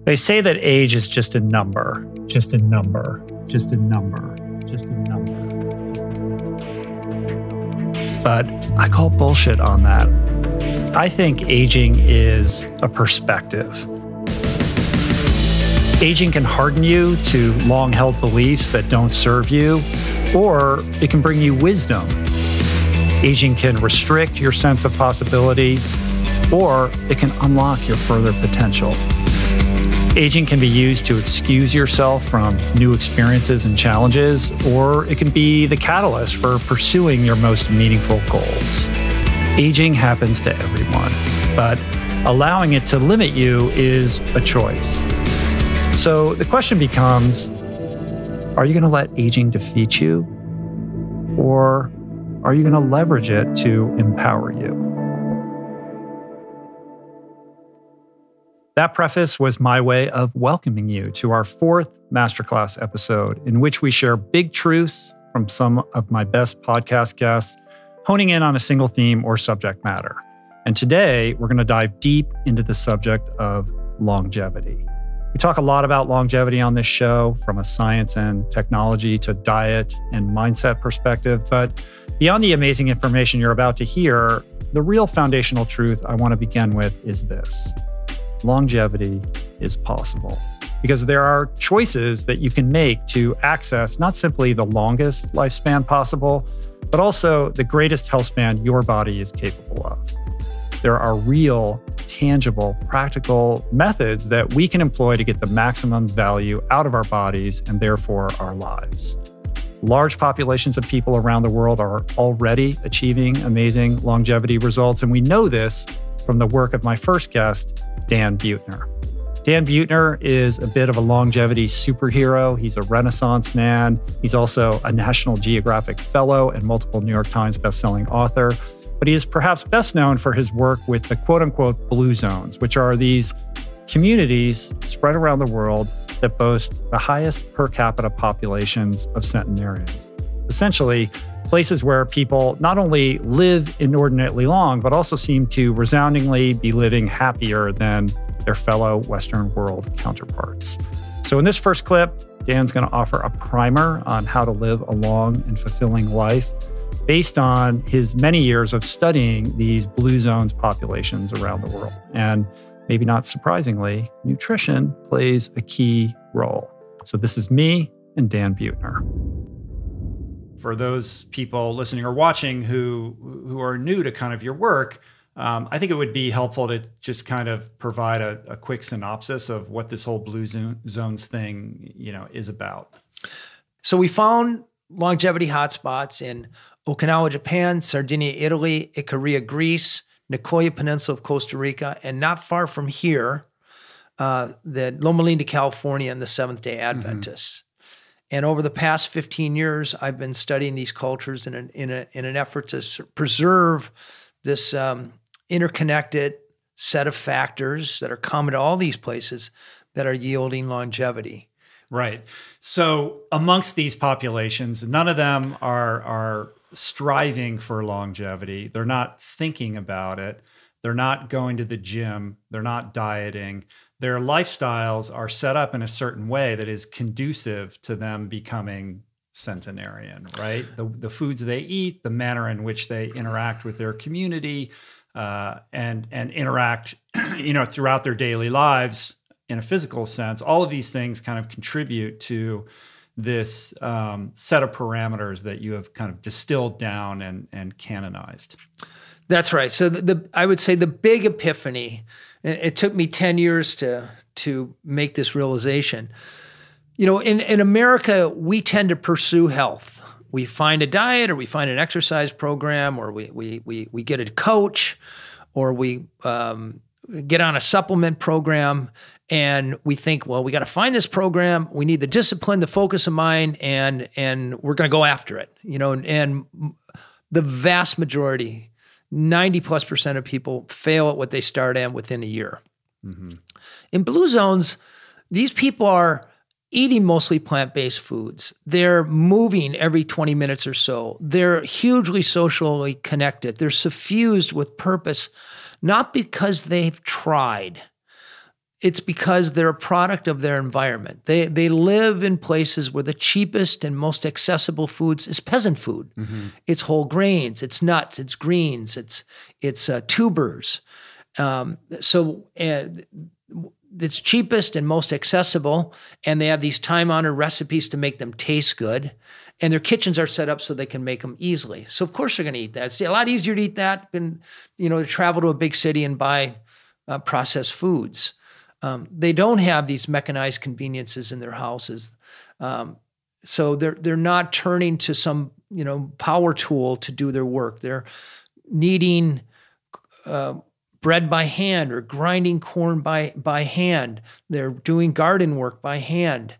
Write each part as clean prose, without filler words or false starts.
They say that age is just a number, just a number, just a number, just a number. But I call bullshit on that. I think aging is a perspective. Aging can harden you to long-held beliefs that don't serve you, or it can bring you wisdom. Aging can restrict your sense of possibility, or it can unlock your further potential. Aging can be used to excuse yourself from new experiences and challenges, or it can be the catalyst for pursuing your most meaningful goals. Aging happens to everyone, but allowing it to limit you is a choice. So the question becomes, are you going to let aging defeat you, or are you going to leverage it to empower you? That preface was my way of welcoming you to our fourth Masterclass episode, in which we share big truths from some of my best podcast guests, honing in on a single theme or subject matter. And today, we're going to dive deep into the subject of longevity. We talk a lot about longevity on this show, from a science and technology to diet and mindset perspective. But beyond the amazing information you're about to hear, the real foundational truth I want to begin with is this: longevity is possible, because there are choices that you can make to access not simply the longest lifespan possible, but also the greatest health span your body is capable of. There are real, tangible, practical methods that we can employ to get the maximum value out of our bodies and therefore our lives. Large populations of people around the world are already achieving amazing longevity results, and we know this from the work of my first guest, Dan Buettner. Dan Buettner is a bit of a longevity superhero. He's a Renaissance man. He's also a National Geographic Fellow and multiple New York Times bestselling author. But he is perhaps best known for his work with the quote-unquote blue zones, which are these communities spread around the world that boast the highest per capita populations of centenarians. Essentially, places where people not only live inordinately long, but also seem to resoundingly be living happier than their fellow Western world counterparts. So in this first clip, Dan's going to offer a primer on how to live a long and fulfilling life based on his many years of studying these blue zones populations around the world. And maybe not surprisingly, nutrition plays a key role. So this is me and Dan Buettner. For those people listening or watching who are new to kind of your work, I think it would be helpful to just kind of provide a quick synopsis of what this whole blue zones thing, is about. So we found longevity hotspots in Okinawa, Japan, Sardinia, Italy, Icaria, Greece, Nicoya Peninsula of Costa Rica, and not far from here, the Loma Linda, California, and the Seventh-day Adventists. And over the past 15 years, I've been studying these cultures in an effort to preserve this interconnected set of factors that are common to all these places that are yielding longevity. Right. So amongst these populations, none of them are striving for longevity. They're not thinking about it. They're not going to the gym. They're not dieting. Their lifestyles are set up in a certain way that is conducive to them becoming centenarian, right? The foods they eat, the manner in which they interact with their community, and interact, throughout their daily lives in a physical sense. All of these things kind of contribute to this set of parameters that you have kind of distilled down and canonized. That's right. So I would say the big epiphany, and it took me 10 years to make this realization. In America, we tend to pursue health. We find a diet, or we find an exercise program, or we get a coach, or we get on a supplement program, and we think, well, we got to find this program. We need the discipline, the focus of mind, and we're going to go after it. And the vast majority, 90+% of people fail at what they start at within a year. Mm-hmm. In blue zones, these people are eating mostly plant-based foods. They're moving every 20 minutes or so. They're hugely socially connected. They're suffused with purpose, not because they've tried. It's because they're a product of their environment. They live in places where the cheapest and most accessible foods is peasant food. It's whole grains, it's nuts, it's greens, it's tubers. So it's cheapest and most accessible, and they have these time-honored recipes to make them taste good. And their kitchens are set up so they can make them easily. So of course they're going to eat that. It's a lot easier to eat that than, to travel to a big city and buy processed foods. They don't have these mechanized conveniences in their houses. So they're not turning to some, power tool to do their work. They're kneading bread by hand or grinding corn by hand. They're doing garden work by hand.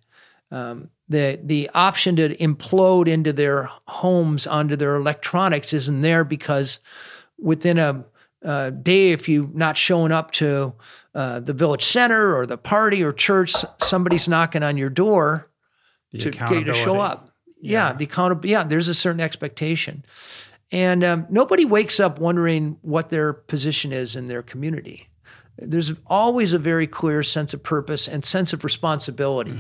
The option to implode into their homes onto their electronics isn't there because within a day, if you're not showing up to the village center or the party or church, somebody's knocking on your door to get you to show up. Yeah, the accountability. Yeah, there's a certain expectation. And nobody wakes up wondering what their position is in their community. There's always a very clear sense of purpose and sense of responsibility.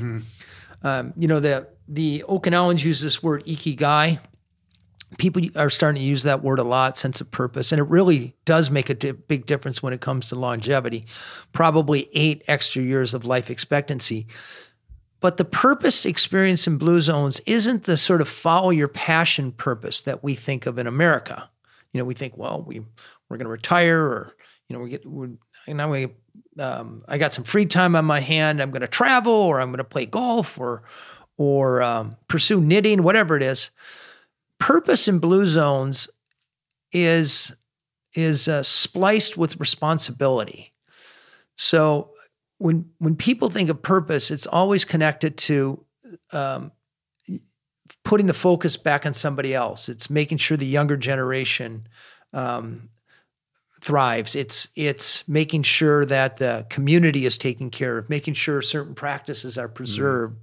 The Okinawans use this word ikigai. People are starting to use that word a lot, sense of purpose, and it really does make a big difference when it comes to longevity, probably 8 extra years of life expectancy. But the purpose experience in Blue Zones isn't the sort of follow your passion purpose that we think of in America. We think, well, we're going to retire, or I got some free time on my hand. I'm going to travel, or I'm going to play golf, or pursue knitting, whatever it is. Purpose in Blue Zones is spliced with responsibility. So when people think of purpose, it's always connected to putting the focus back on somebody else. It's making sure the younger generation thrives. It's making sure that the community is taken care of, making sure certain practices are preserved.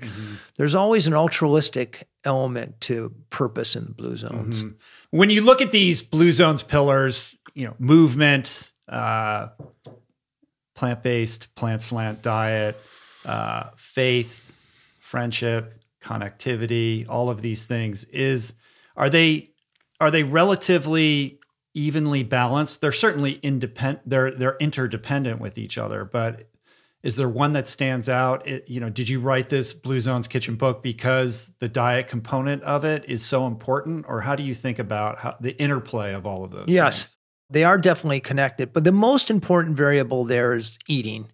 There's always an altruistic element to purpose in the Blue Zones. When you look at these Blue Zones pillars, movement, plant-based, plant-slant diet, faith, friendship, connectivity, all of these things, are they relatively evenly balanced? They're certainly independent. They're interdependent with each other, but is there one that stands out? Did you write this Blue Zones Kitchen book because the diet component of it is so important, or how do you think about the interplay of all of those? Yes, things? They are definitely connected, but the most important variable there is eating.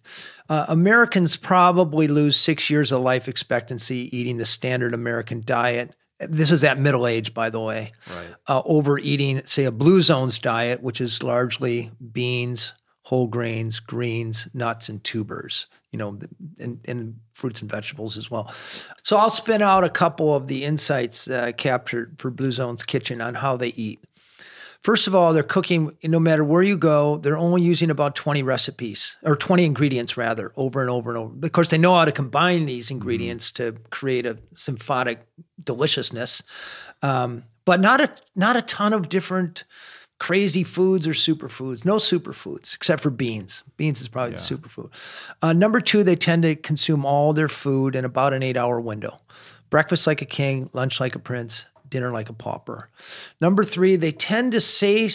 Americans probably lose 6 years of life expectancy eating the standard American diet. This is at middle age, by the way. Right. Overeating, say, a Blue Zones diet, which is largely beans, whole grains, greens, nuts, and tubers, and fruits and vegetables as well. So I'll spin out a couple of the insights captured for Blue Zones Kitchen on how they eat. First of all, they're cooking, no matter where you go, they're only using about 20 recipes, or 20 ingredients rather, over and over and over. Of course, they know how to combine these ingredients to create a symphonic deliciousness, but not a ton of different crazy foods or superfoods. No superfoods, except for beans. Beans is probably the superfood. Number 2, they tend to consume all their food in about an 8-hour window. Breakfast like a king, lunch like a prince, dinner like a pauper. Number 3, they tend to say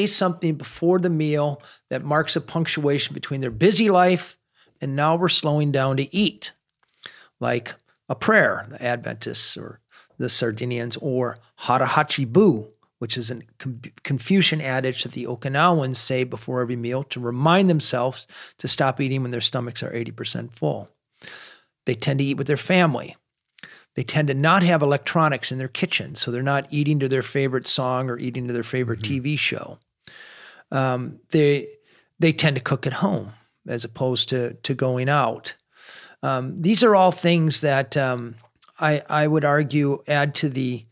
something before the meal that marks a punctuation between their busy life and now we're slowing down to eat, like a prayer, the Adventists or the Sardinians, or harahachi bu, which is a Confucian adage that the Okinawans say before every meal to remind themselves to stop eating when their stomachs are 80% full. They tend to eat with their family. They tend to not have electronics in their kitchen, so they're not eating to their favorite song or eating to their favorite TV show. They tend to cook at home as opposed to going out. These are all things that I would argue add to the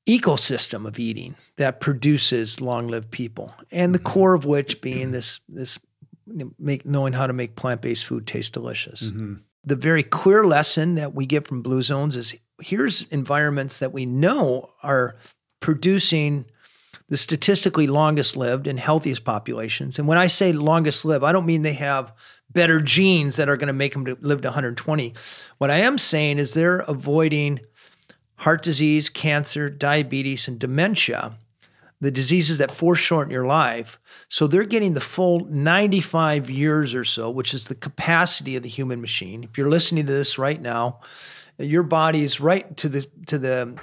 ecosystem of eating that produces long-lived people, and the core of which being this knowing how to make plant-based food taste delicious. The very clear lesson that we get from Blue Zones is here's environments that we know are producing the statistically longest lived and healthiest populations. And when I say longest lived, I don't mean they have better genes that are going to make them live to 120. What I am saying is they're avoiding heart disease, cancer, diabetes, and dementia, the diseases that foreshorten your life. So they're getting the full 95 years or so, which is the capacity of the human machine. If you're listening to this right now, your body is right to the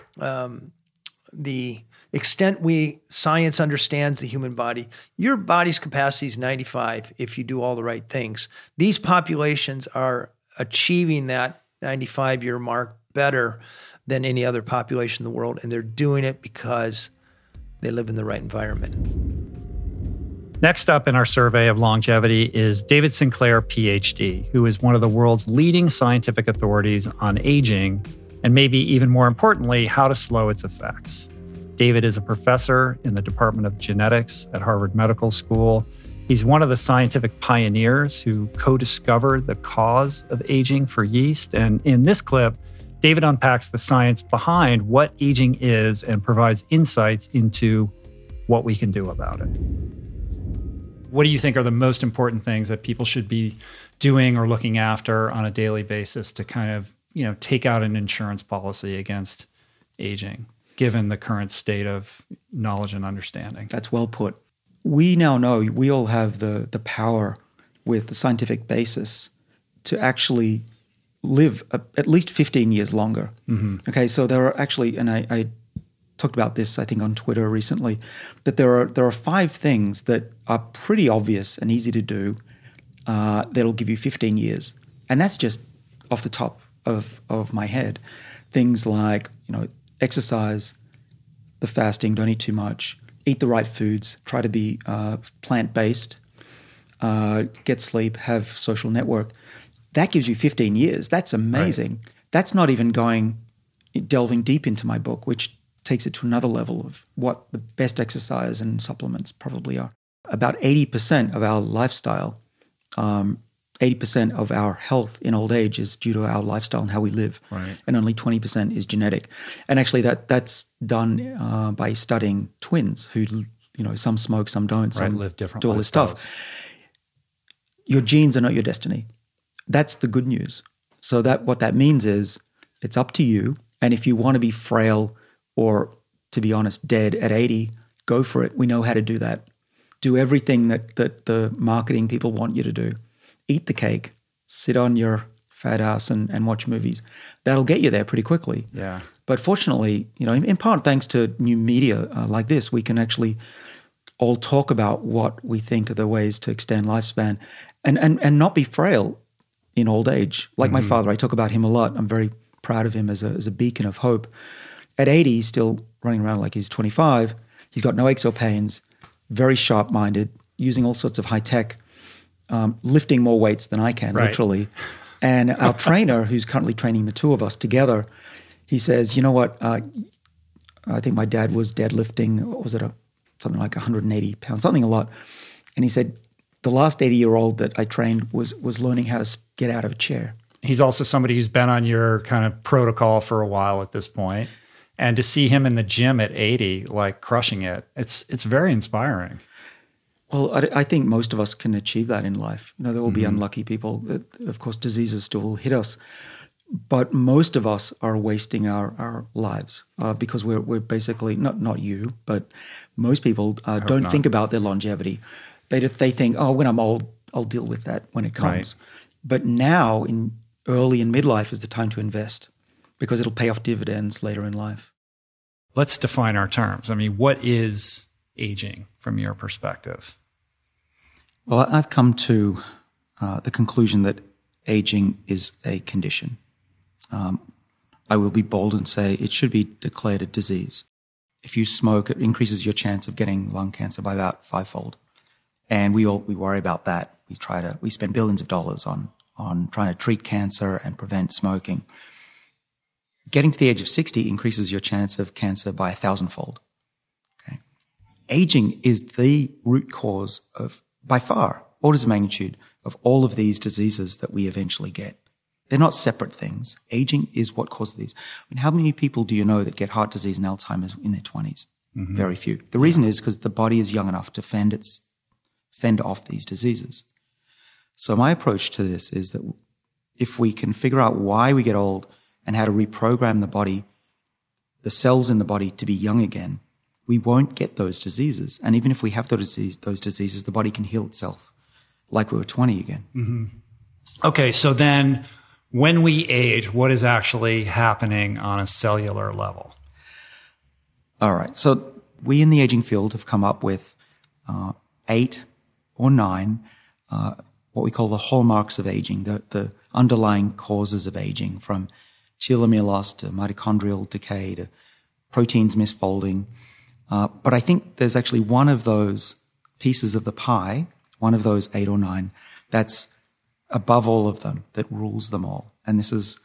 extent science understands the human body. Your body's capacity is 95 if you do all the right things. These populations are achieving that 95-year mark better than any other population in the world, and they're doing it because they live in the right environment. Next up in our survey of longevity is David Sinclair, PhD, who is one of the world's leading scientific authorities on aging, and maybe even more importantly, how to slow its effects. David is a professor in the Department of Genetics at Harvard Medical School. He's one of the scientific pioneers who co-discovered the cause of aging for yeast. And in this clip, David unpacks the science behind what aging is and provides insights into what we can do about it. What do you think are the most important things that people should be doing or looking after on a daily basis to kind of, take out an insurance policy against aging, given the current state of knowledge and understanding? That's well put. We now know we all have the power with the scientific basis to actually live at least 15 years longer. Mm-hmm. Okay, so there are actually, and I talked about this, I think, on Twitter recently, that there are 5 things that are pretty obvious and easy to do that'll give you 15 years. And that's just off the top of my head. Things like, exercise, the fasting, don't eat too much, eat the right foods, try to be plant-based, get sleep, have social network. That gives you 15 years. That's amazing. Right. That's not even delving deep into my book, which takes it to another level of what the best exercise and supplements probably are. About 80% of our lifestyle, 80% of our health in old age is due to our lifestyle and how we live. Right. And only 20% is genetic. And actually that's done by studying twins who, some smoke, some don't, some live different, do all this stuff. Your genes are not your destiny. That's the good news. So what that means is it's up to you. And if you want to be frail or, to be honest, dead at 80, go for it. We know how to do that. Do everything that the marketing people want you to do. Eat the cake, sit on your fat ass and watch movies. That'll get you there pretty quickly. Yeah. But fortunately, in part thanks to new media like this, we can actually all talk about what we think are the ways to extend lifespan and not be frail in old age. Like my father, I talk about him a lot. I'm very proud of him as a beacon of hope. At 80, he's still running around like he's 25. He's got no aches or pains, very sharp-minded, using all sorts of high-tech, lifting more weights than I can, literally. And our trainer, who's currently training the two of us together, he says, you know what, I think my dad was deadlifting, what was it, something like 180 pounds, something a lot. And he said, the last 80-year-old that I trained was learning how to get out of a chair. He's also somebody who's been on your kind of protocol for a while at this point. And to see him in the gym at 80, like crushing it, it's very inspiring. Well, I think most of us can achieve that in life. There will be unlucky people. Of course, diseases still will hit us. But most of us are wasting our lives because we're basically, not you, but most people don't think about their longevity. They think, when I'm old, I'll deal with that when it comes. Right. But now, in early and midlife, is the time to invest because it'll pay off dividends later in life. Let's define our terms. I mean, what is aging from your perspective? Well, I've come to the conclusion that aging is a condition. I will be bold and say it should be declared a disease. If you smoke, it increases your chance of getting lung cancer by about 5-fold. And we worry about that. We spend billions of dollars on trying to treat cancer and prevent smoking. Getting to the age of 60 increases your chance of cancer by 1,000-fold. Okay? Aging is the root cause of, by far, orders of magnitude, of all of these diseases that we eventually get. They're not separate things. Aging is what causes these. I mean, how many people do you know that get heart disease and Alzheimer's in their 20s? Very few. The reason is because the body is young enough to fend off these diseases. So my approach to this is that if we can figure out why we get old and how to reprogram the body, the cells in the body to be young again, we won't get those diseases. And even if we have those diseases, the body can heal itself like we were 20 again. Okay, so then when we age, what is actually happening on a cellular level? All right. So we in the aging field have come up with 8 or 9 what we call the hallmarks of aging, the underlying causes of aging, from telomere loss to mitochondrial decay to proteins misfolding. But I think there's actually one of those pieces of the pie, one of those 8 or 9, that's above all of them, that rules them all. And this is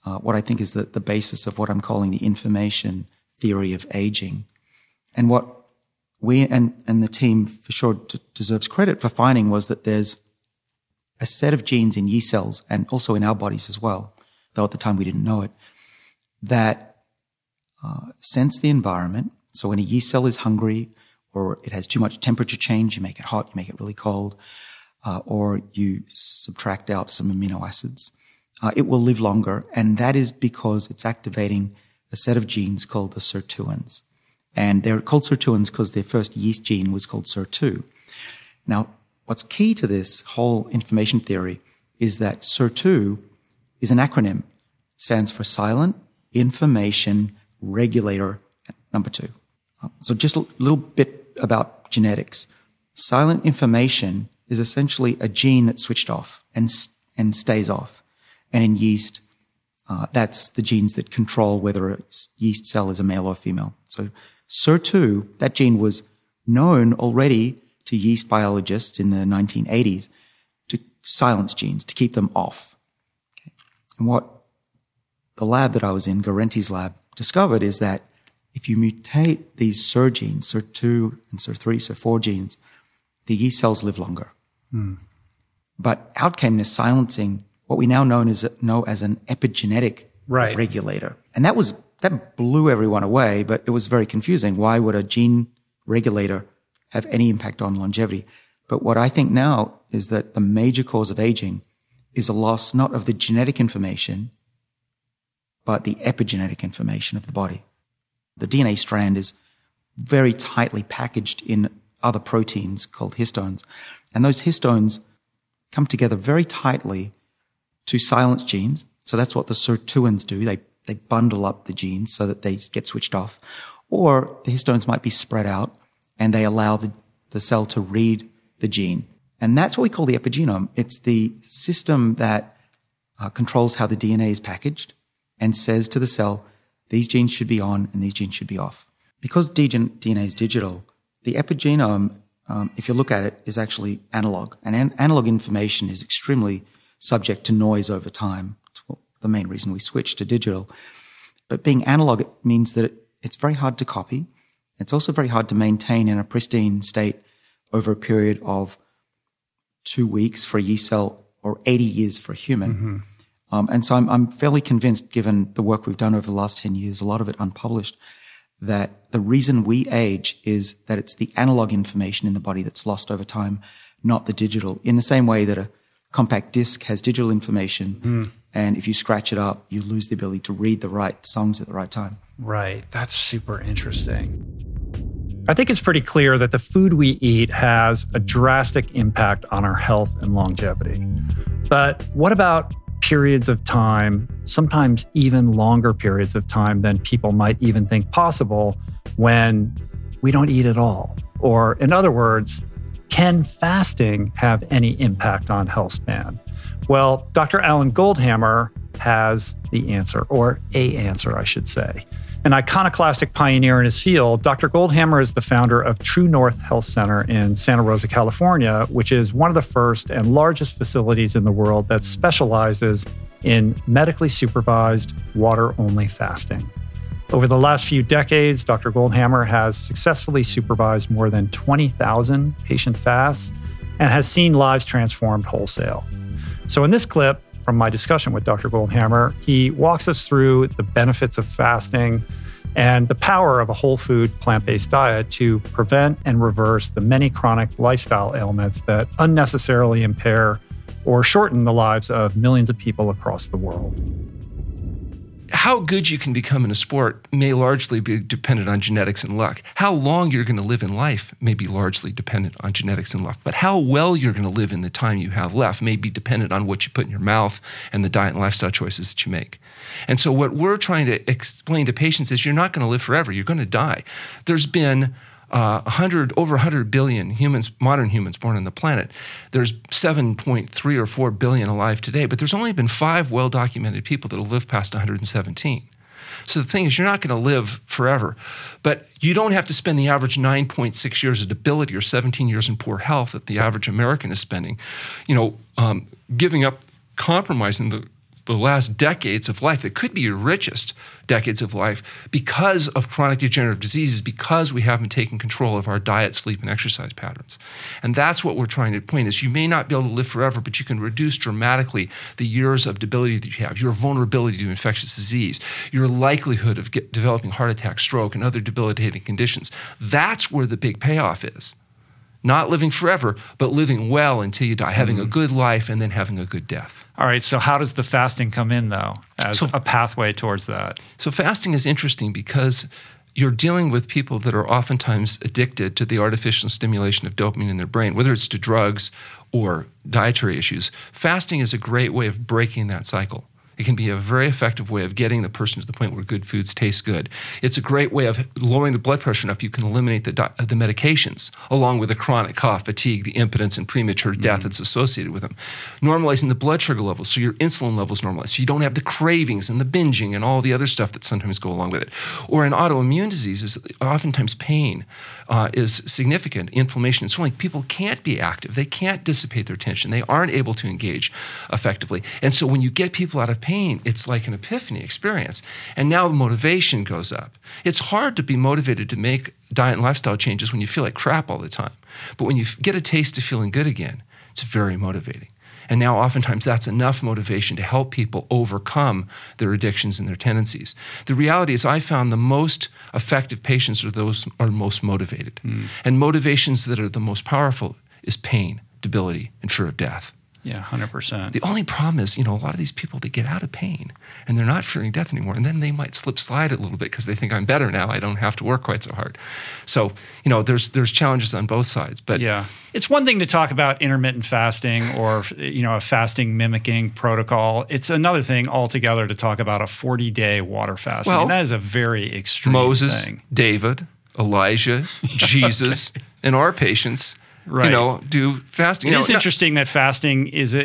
what I think is the basis of what I'm calling the information theory of aging. And what we and the team for sure deserves credit for finding was that there's a set of genes in yeast cells and also in our bodies as well, though at the time we didn't know it, that sense the environment. So when a yeast cell is hungry or it has too much temperature change, you make it hot, you make it really cold, or you subtract out some amino acids, it will live longer. And that is because it's activating a set of genes called the sirtuins. And they're called sirtuins because their first yeast gene was called SIR2. Now, what's key to this whole information theory is that SIR2 is an acronym. It stands for Silent Information Regulator number 2. So just a little bit about genetics. Silent information is essentially a gene that's switched off and stays off. And in yeast, that's the genes that control whether a yeast cell is a male or female. So SIR2, that gene was known already to yeast biologists in the 1980s to silence genes, to keep them off. Okay. And what the lab that I was in, Guarenti's lab, discovered is that if you mutate these SIR genes, SIR2 and SIR3, SIR4 genes, the yeast cells live longer. But out came this silencing, what we now know as an epigenetic regulator. And that blew everyone away, but it was very confusing. Why would a gene regulator have any impact on longevity? But what I think now is that the major cause of aging is a loss not of the genetic information, but the epigenetic information of the body. The DNA strand is very tightly packaged in other proteins called histones. And those histones come together very tightly to silence genes. So that's what the sirtuins do. They bundle up the genes so that they get switched off. Or the histones might be spread out and they allow the cell to read the gene. And that's what we call the epigenome. It's the system that controls how the DNA is packaged and says to the cell, these genes should be on and these genes should be off. Because DNA is digital, the epigenome, if you look at it, is actually analog. And analog information is extremely subject to noise over time. It's the main reason we switched to digital. But being analog, it means that it's very hard to copy. It's also very hard to maintain in a pristine state over a period of 2 weeks for a yeast cell or 80 years for a human. And so I'm fairly convinced, given the work we've done over the last 10 years, a lot of it unpublished, that the reason we age is that it's the analog information in the body that's lost over time, not the digital. In the same way that a compact disc has digital information, and if you scratch it up, you lose the ability to read the right songs at the right time. Right. That's super interesting. I think it's pretty clear that the food we eat has a drastic impact on our health and longevity. But what about periods of time, sometimes even longer periods of time than people might even think possible, when we don't eat at all? Or in other words, can fasting have any impact on health span? Well, Dr. Alan Goldhamer has the answer, or a answer, I should say. An iconoclastic pioneer in his field, Dr. Goldhamer is the founder of True North Health Center in Santa Rosa, California, which is one of the first and largest facilities in the world that specializes in medically supervised water-only fasting. Over the last few decades, Dr. Goldhamer has successfully supervised more than 20,000 patient fasts and has seen lives transformed wholesale. So in this clip, from my discussion with Dr. Goldhamer, he walks us through the benefits of fasting, and the power of a whole food, plant-based diet to prevent and reverse the many chronic lifestyle ailments that unnecessarily impair or shorten the lives of millions of people across the world. How good you can become in a sport may largely be dependent on genetics and luck. How long you're going to live in life may be largely dependent on genetics and luck. But how well you're going to live in the time you have left may be dependent on what you put in your mouth and the diet and lifestyle choices that you make. And so what we're trying to explain to patients is you're not going to live forever. You're going to die. There's been over 100 billion humans, modern humans born on the planet. There's 7.3 or 4 billion alive today, but there's only been 5 well-documented people that will live past 117. So the thing is, you're not going to live forever, but you don't have to spend the average 9.6 years of debility or 17 years in poor health that the average American is spending, giving up, compromising the last decades of life that could be your richest decades of life because of chronic degenerative diseases, because we haven't taken control of our diet, sleep, and exercise patterns. And that's what we're trying to point is you may not be able to live forever, but you can reduce dramatically the years of debility that you have, your vulnerability to infectious disease, your likelihood of developing heart attack, stroke, and other debilitating conditions. That's where the big payoff is. Not living forever, but living well until you die, having a good life and then having a good death. All right, so how does the fasting come in, though, as a pathway towards that? So fasting is interesting because you're dealing with people that are oftentimes addicted to the artificial stimulation of dopamine in their brain, whether it's to drugs or dietary issues. Fasting is a great way of breaking that cycle. It can be a very effective way of getting the person to the point where good foods taste good. It's a great way of lowering the blood pressure enough you can eliminate the medications, along with the chronic cough, fatigue, the impotence, and premature death that's associated with them. Normalizing the blood sugar levels so your insulin levels normalize, so you don't have the cravings and the binging and all the other stuff that sometimes go along with it. Or in autoimmune diseases, oftentimes pain is significant, inflammation and swelling. People can't be active. They can't dissipate their tension. They aren't able to engage effectively. And so when you get people out of pain, it's like an epiphany experience. And now the motivation goes up. It's hard to be motivated to make diet and lifestyle changes when you feel like crap all the time. But when you get a taste of feeling good again, it's very motivating. And now oftentimes that's enough motivation to help people overcome their addictions and their tendencies. The reality is I found the most effective patients are those are most motivated. And motivations that are the most powerful is pain, debility, and fear of death. Yeah, 100%. The only problem is, a lot of these people, they get out of pain and they're not fearing death anymore. And then they might slide a little bit because they think I'm better now. I don't have to work quite so hard. So, there's challenges on both sides. But yeah, it's one thing to talk about intermittent fasting or, a fasting mimicking protocol. It's another thing altogether to talk about a 40-day water fast. Well, that is a very extreme Moses, thing. David, Elijah, Jesus, and our patients. Right. Do fasting. It is interesting that fasting is,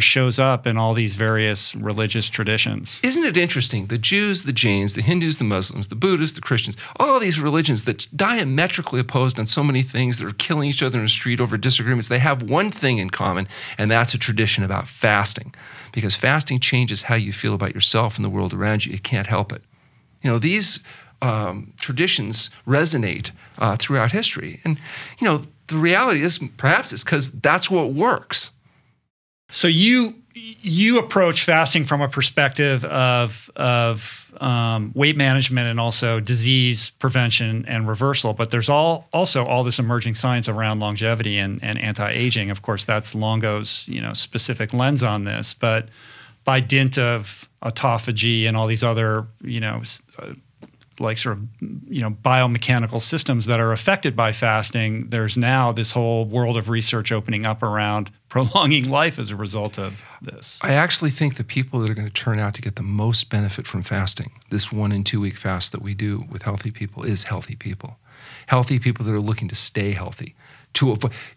shows up in all these various religious traditions. Isn't it interesting? The Jews, the Jains, the Hindus, the Muslims, the Buddhists, the Christians, all these religions that diametrically opposed on so many things that are killing each other in the street over disagreements, they have one thing in common, and that's a tradition about fasting. Because fasting changes how you feel about yourself and the world around you. It can't help it. These traditions resonate throughout history. And, the reality is perhaps it's because that's what works. So you approach fasting from a perspective of weight management and also disease prevention and reversal, but there's also all this emerging science around longevity and anti-aging. Of course, that's Longo's specific lens on this, but by dint of autophagy and all these other biomechanical systems that are affected by fasting, there's now this whole world of research opening up around prolonging life as a result of this. I actually think the people that are going to turn out to get the most benefit from fasting, this 1 and 2 week fast that we do with healthy people, is healthy people. Healthy people that are looking to stay healthy.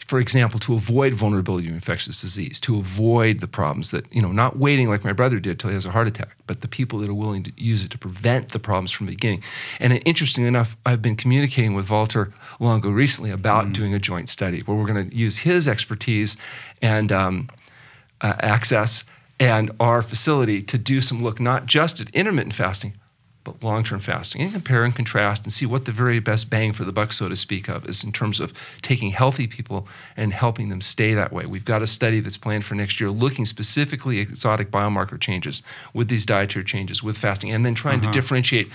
For example, to avoid vulnerability to infectious disease, to avoid the problems that, not waiting like my brother did till he has a heart attack, but the people that are willing to use it to prevent the problems from the beginning. And interestingly enough, I've been communicating with Valter Longo recently about doing a joint study where we're going to use his expertise and access and our facility to do some look not just at intermittent fasting, but long-term fasting, and compare and contrast and see what the very best bang for the buck, so to speak, of is in terms of taking healthy people and helping them stay that way. We've got a study that's planned for next year looking specifically at exotic biomarker changes with these dietary changes, with fasting, and then trying to differentiate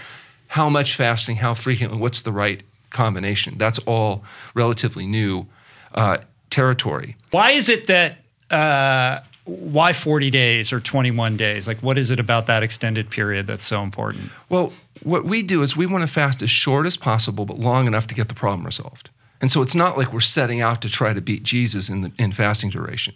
How much fasting, how frequently, what's the right combination? That's all relatively new territory. Why is it that, why 40 days or 21 days? Like, what is it about that extended period that's so important? Well, what we do is we want to fast as short as possible, but long enough to get the problem resolved. And so it's not like we're setting out to try to beat Jesus in fasting duration.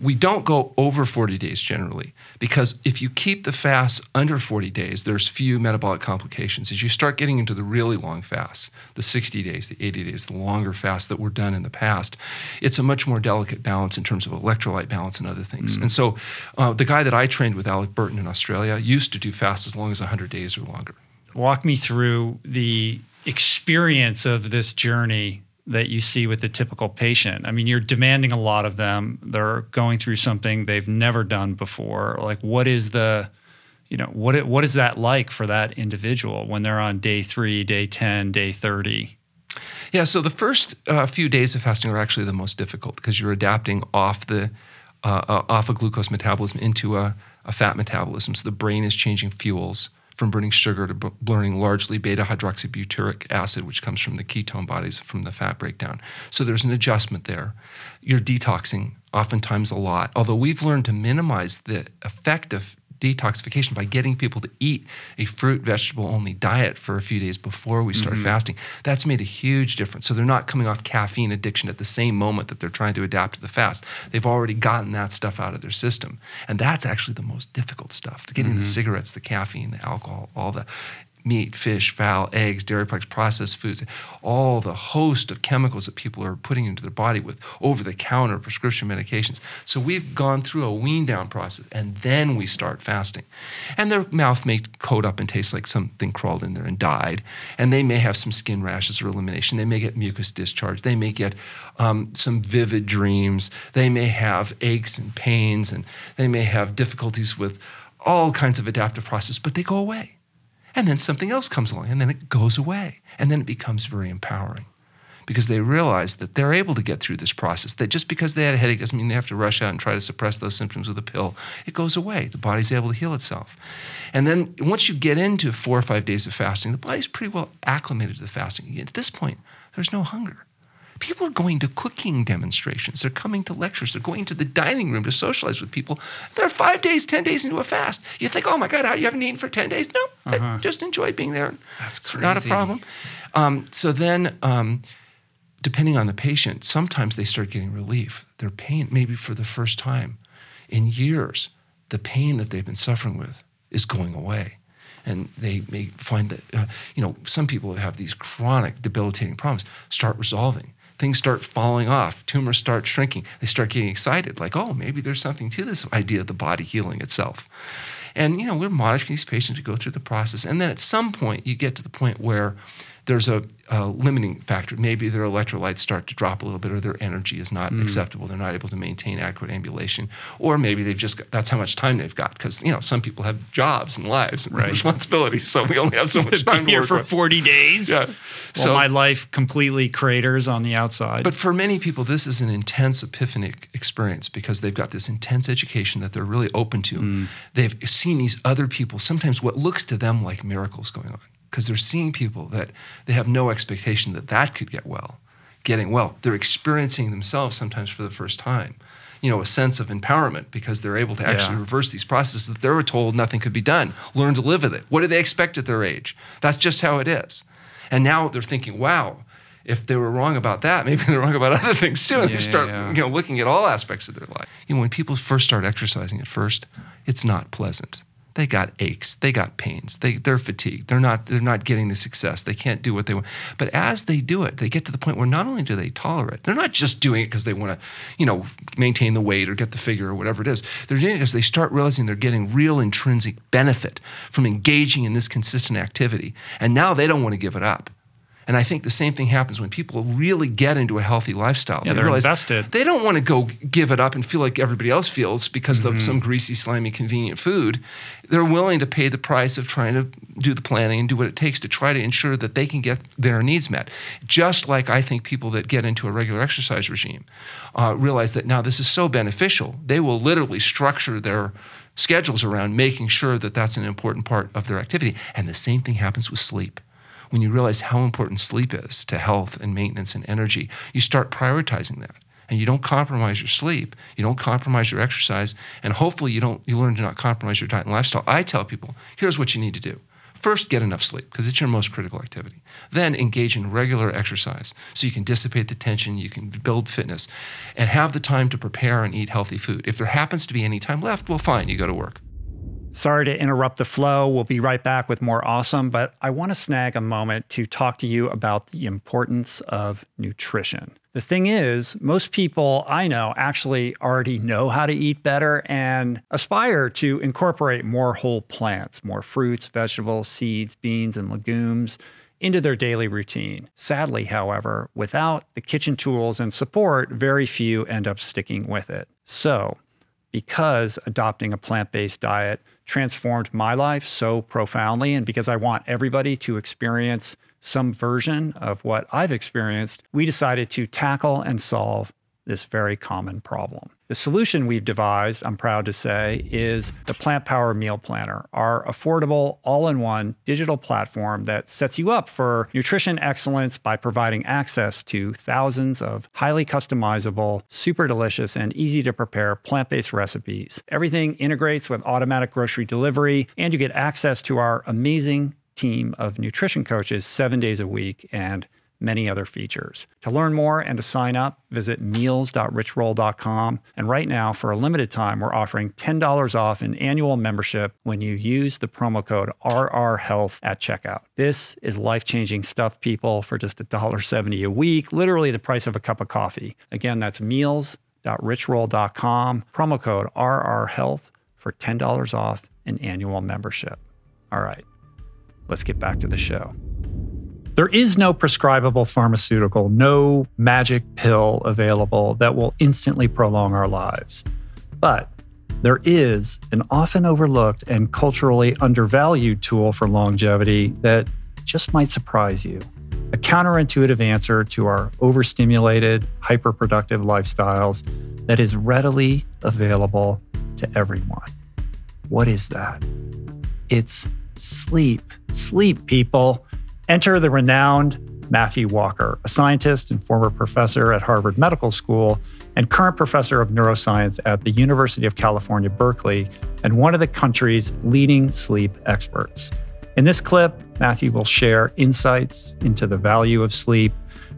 We don't go over 40 days generally, because if you keep the fast under 40 days, there's few metabolic complications. As you start getting into the really long fasts, the 60 days, the 80 days, the longer fasts that were done in the past, it's a much more delicate balance in terms of electrolyte balance and other things. And so the guy that I trained with, Buettner in Australia, used to do fasts as long as 100 days or longer. Walk me through the experience of this journey that you see with the typical patient. I mean, you're demanding a lot of them. They're going through something they've never done before. Like, what is the, what is that like for that individual when they're on day 3, day 10, day 30? Yeah, so the first few days of fasting are actually the most difficult because you're adapting off a glucose metabolism into a fat metabolism. So the brain is changing fuels from burning sugar to burning largely beta-hydroxybutyric acid, which comes from the ketone bodies from the fat breakdown. So there's an adjustment there. You're detoxing oftentimes a lot, although we've learned to minimize the effect of detoxification by getting people to eat a fruit, vegetable-only diet for a few days before we start fasting. That's made a huge difference. So they're not coming off caffeine addiction at the same moment that they're trying to adapt to the fast. They've already gotten that stuff out of their system. And that's actually the most difficult stuff, getting the cigarettes, the caffeine, the alcohol, all the meat, fish, fowl, eggs, dairy products, processed foods, all the host of chemicals that people are putting into their body with over-the-counter prescription medications. So we've gone through a wean-down process, and then we start fasting. And their mouth may coat up and taste like something crawled in there and died, and they may have some skin rashes or elimination. They may get mucus discharge. They may get some vivid dreams. They may have aches and pains, and they may have difficulties with all kinds of adaptive processes, but they go away. And then something else comes along, and then it goes away. And then it becomes very empowering because they realize that they're able to get through this process, that just because they had a headache doesn't mean they have to rush out and try to suppress those symptoms with a pill. It goes away. The body's able to heal itself. And then once you get into 4 or 5 days of fasting, the body's pretty well acclimated to the fasting. At this point, there's no hunger. People are going to cooking demonstrations. They're coming to lectures. They're going to the dining room to socialize with people. They're 5 days, 10 days into a fast. You think, oh my God, you haven't eaten for 10 days? No, I just enjoy being there. That's crazy. Not a problem. So then, depending on the patient, sometimes they start getting relief. Their pain, maybe for the first time in years, the pain that they've been suffering with is going away. And they may find that, some people who have these chronic debilitating problems start resolving. Things start falling off. Tumors start shrinking. They start getting excited, like, oh, maybe there's something to this idea of the body healing itself. And, we're monitoring these patients to go through the process. And then at some point, you get to the point where there's a limiting factor. Maybe their electrolytes start to drop a little bit, or their energy is not acceptable. They're not able to maintain adequate ambulation. Or maybe that's how much time they've got. Because, some people have jobs and lives and responsibilities. So we only have so much time to here work for with. 40 days. Yeah. Well, my life completely craters on the outside. But for many people, this is an intense epiphanic experience because they've got this intense education that they're really open to. They've seen these other people, sometimes what looks to them like miracles going on, because they're seeing people that they have no expectation that could getting well. They're experiencing themselves sometimes for the first time, a sense of empowerment because they're able to actually reverse these processes that they were told nothing could be done, learn to live with it. What do they expect at their age? That's just how it is. And now they're thinking, wow, if they were wrong about that, maybe they're wrong about other things too. And they start, looking at all aspects of their life. When people first start exercising at first, it's not pleasant. They got aches, they got pains, they're fatigued, they're not getting the success, they can't do what they want. But as they do it, they get to the point where not only do they tolerate, they're not just doing it because they want to, maintain the weight or get the figure or whatever it is. They're doing it because they start realizing they're getting real intrinsic benefit from engaging in this consistent activity. And now they don't want to give it up. And I think the same thing happens when people really get into a healthy lifestyle. Yeah, they they're realize invested. They don't want to go give it up and feel like everybody else feels because of some greasy, slimy, convenient food. They're willing to pay the price of trying to do the planning and do what it takes to try to ensure that they can get their needs met. Just like I think people that get into a regular exercise regime realize that now this is so beneficial, they will literally structure their schedules around making sure that that's an important part of their activity. And the same thing happens with sleep. When you realize how important sleep is to health and maintenance and energy, you start prioritizing that. And you don't compromise your sleep, you don't compromise your exercise, and hopefully you learn to not compromise your diet and lifestyle. I tell people, here's what you need to do. First, get enough sleep, because it's your most critical activity. Then engage in regular exercise so you can dissipate the tension, you can build fitness, and have the time to prepare and eat healthy food. If there happens to be any time left, well, fine, you go to work. Sorry to interrupt the flow. We'll be right back with more awesome, but I want to snag a moment to talk to you about the importance of nutrition. The thing is, most people I know actually already know how to eat better and aspire to incorporate more whole plants, more fruits, vegetables, seeds, beans, and legumes into their daily routine. Sadly, however, without the kitchen tools and support, very few end up sticking with it. So, because adopting a plant-based diet transformed my life so profoundly, and because I want everybody to experience some version of what I've experienced, we decided to tackle and solve this very common problem. The solution we've devised, I'm proud to say, is the Plant Power Meal Planner, our affordable, all-in-one digital platform that sets you up for nutrition excellence by providing access to thousands of highly customizable, super delicious, and easy-to-prepare plant-based recipes. Everything integrates with automatic grocery delivery, and you get access to our amazing team of nutrition coaches 7 days a week and many other features. To learn more and to sign up, visit meals.richroll.com. And right now, for a limited time, we're offering $10 off an annual membership when you use the promo code RRHealth at checkout. This is life-changing stuff, people, for just $1.70 a week, literally the price of a cup of coffee. Again, that's meals.richroll.com, promo code RRHealth for $10 off an annual membership. All right, let's get back to the show. There is no prescribable pharmaceutical, no magic pill available that will instantly prolong our lives. But there is an often overlooked and culturally undervalued tool for longevity that just might surprise you. A counterintuitive answer to our overstimulated, hyperproductive lifestyles that is readily available to everyone. What is that? It's sleep. Sleep, people. Enter the renowned Matthew Walker, a scientist and former professor at Harvard Medical School and current professor of neuroscience at the University of California, Berkeley, and one of the country's leading sleep experts. In this clip, Matthew will share insights into the value of sleep,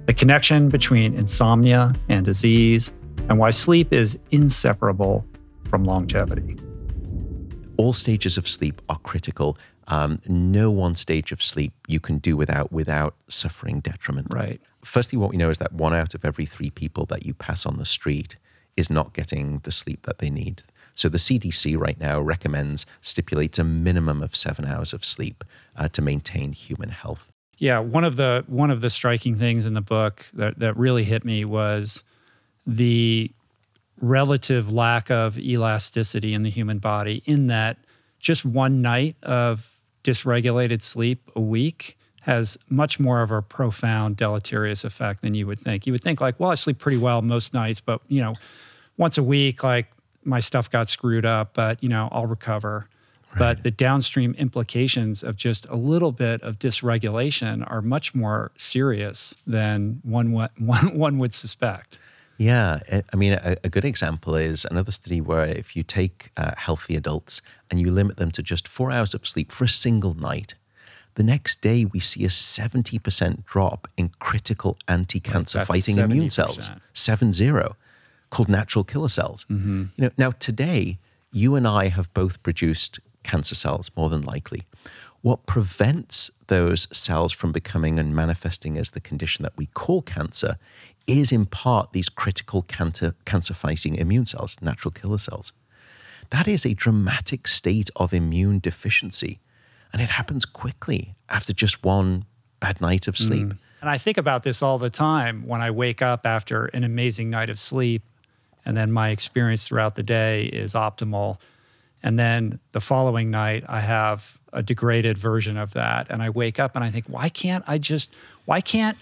the connection between insomnia and disease, and why sleep is inseparable from longevity. All stages of sleep are critical. No one stage of sleep you can do without suffering detriment. Right. Firstly, what we know is that 1 out of every 3 people that you pass on the street is not getting the sleep that they need. So the CDC right now stipulates a minimum of 7 hours of sleep to maintain human health. Yeah, one of the striking things in the book that really hit me was the relative lack of elasticity in the human body, in that just one night of dysregulated sleep a week has much more of a profound deleterious effect than you would think. You would think like, well, I sleep pretty well most nights, but once a week, like my stuff got screwed up, but I'll recover. Right. But the downstream implications of just a little bit of dysregulation are much more serious than one would suspect. Yeah, I mean, a good example is another study where if you take healthy adults and you limit them to just 4 hours of sleep for a single night, the next day we see a 70% drop in critical anti-cancer fighting immune cells, 70, called natural killer cells. Mm-hmm. Now today, you and I have both produced cancer cells, more than likely. What prevents those cells from becoming and manifesting as the condition that we call cancer is in part these critical cancer-fighting immune cells, natural killer cells. That is a dramatic state of immune deficiency, and it happens quickly after just one bad night of sleep. And I think about this all the time when I wake up after an amazing night of sleep, and then my experience throughout the day is optimal. And then the following night, I have a degraded version of that. And I wake up and I think, why can't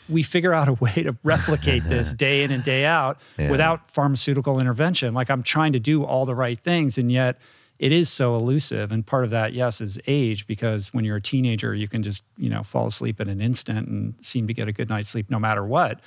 we figure out a way to replicate this day in and day out without pharmaceutical intervention? Like, I'm trying to do all the right things, and yet it is so elusive. And part of that, yes, is age, because when you're a teenager, you can just, fall asleep in an instant and seem to get a good night's sleep no matter what.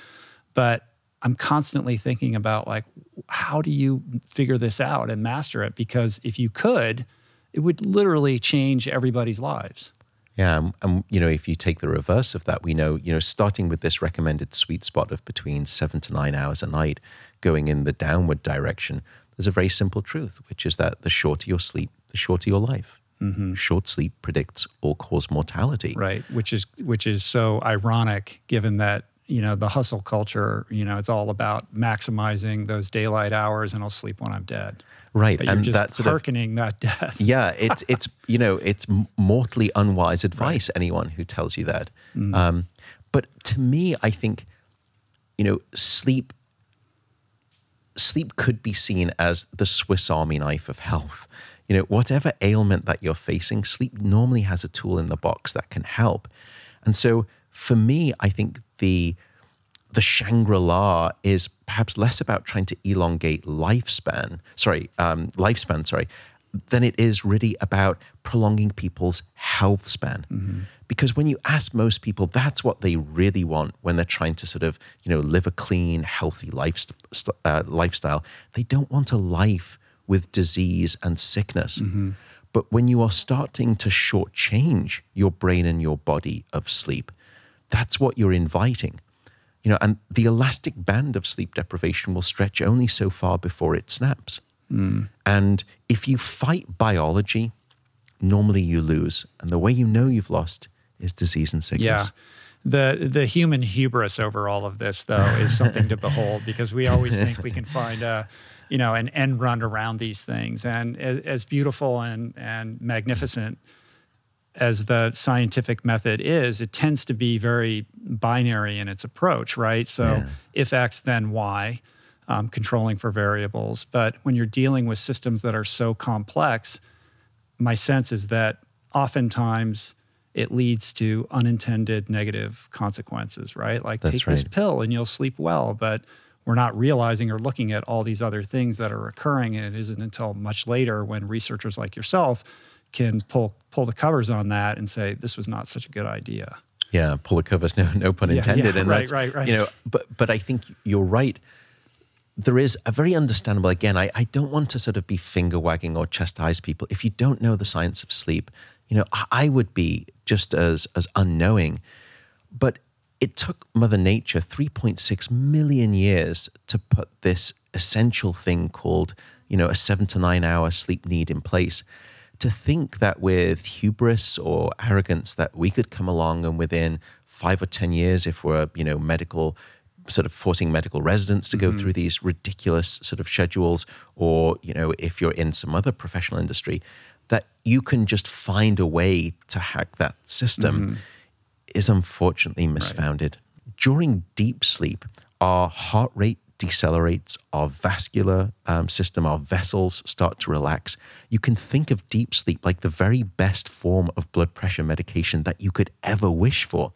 But I'm constantly thinking about, like, how do you figure this out and master it? Because if you could, it would literally change everybody's lives. Yeah, if you take the reverse of that, we know, starting with this recommended sweet spot of between 7 to 9 hours a night, going in the downward direction, there's a very simple truth, which is that the shorter your sleep, the shorter your life. Mm-hmm. Short sleep predicts all-cause mortality. Right, which is so ironic, given that, the hustle culture, it's all about maximizing those daylight hours, and I'll sleep when I'm dead. Right, but you're just hearkening that death. Yeah, it's mortally unwise advice. Right. Anyone who tells you that. Mm. But to me, I think, sleep could be seen as the Swiss Army knife of health. Whatever ailment that you're facing, sleep normally has a tool in the box that can help. And so, for me, I think the Shangri-La is perhaps less about trying to elongate lifespan, than it is really about prolonging people's health span. Mm-hmm. Because when you ask most people, that's what they really want when they're trying to sort of, live a clean, healthy lifestyle. They don't want a life with disease and sickness. Mm-hmm. But when you are starting to shortchange your brain and your body of sleep, that's what you're inviting. And the elastic band of sleep deprivation will stretch only so far before it snaps. Mm. And if you fight biology, normally you lose. And the way you know you've lost is disease and sickness. Yeah. The human hubris over all of this, though, is something to behold, because we always think we can find an end run around these things. And as beautiful and magnificent as the scientific method is, it tends to be very binary in its approach, right? So if X, then Y, controlling for variables. But when you're dealing with systems that are so complex, my sense is that oftentimes it leads to unintended negative consequences, right? Like, take this pill and you'll sleep well, but we're not realizing or looking at all these other things that are occurring. And it isn't until much later when researchers like yourself can pull the covers on that and say, this was not such a good idea. Yeah, pull the covers, no pun intended. Yeah, and right. But I think you're right. There is a very understandable, again, I don't want to sort of be finger wagging or chastise people. If you don't know the science of sleep, I would be just as unknowing. But it took Mother Nature 3.6 million years to put this essential thing called, a 7 to 9 hour sleep need in place. To think that with hubris or arrogance that we could come along and within 5 or 10 years, if we're, medical, sort of forcing medical residents to go through these ridiculous sort of schedules, or, if you're in some other professional industry, that you can just find a way to hack that system is unfortunately misfounded. Right. During deep sleep, our heart rate decelerates, our vascular system, our vessels start to relax. You can think of deep sleep like the very best form of blood pressure medication that you could ever wish for.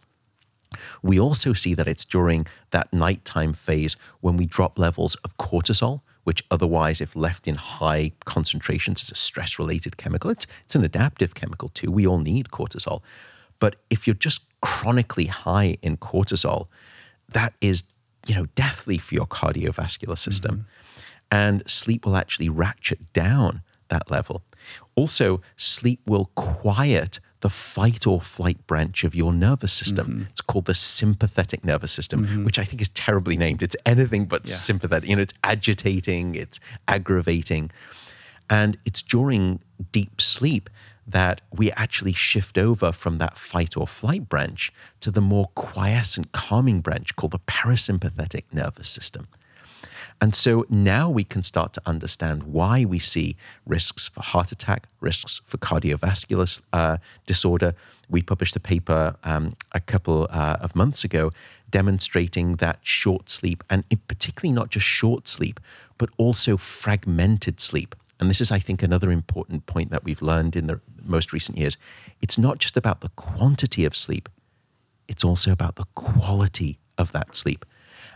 We also see that it's during that nighttime phase when we drop levels of cortisol, which otherwise, if left in high concentrations, is a stress-related chemical. It's an adaptive chemical too. We all need cortisol. But if you're just chronically high in cortisol, that is deathly for your cardiovascular system. And sleep will actually ratchet down that level. Also, sleep will quiet the fight or flight branch of your nervous system. It's called the sympathetic nervous system, which I think is terribly named. It's anything but sympathetic. It's agitating, it's aggravating. And it's during deep sleep that we actually shift over from that fight or flight branch to the more quiescent, calming branch called the parasympathetic nervous system. And so now we can start to understand why we see risks for heart attack, risks for cardiovascular disorder. We published a paper a couple of months ago demonstrating that short sleep, and particularly not just short sleep, but also fragmented sleep. And this is, I think, another important point that we've learned in the most recent years. It's not just about the quantity of sleep. It's also about the quality of that sleep.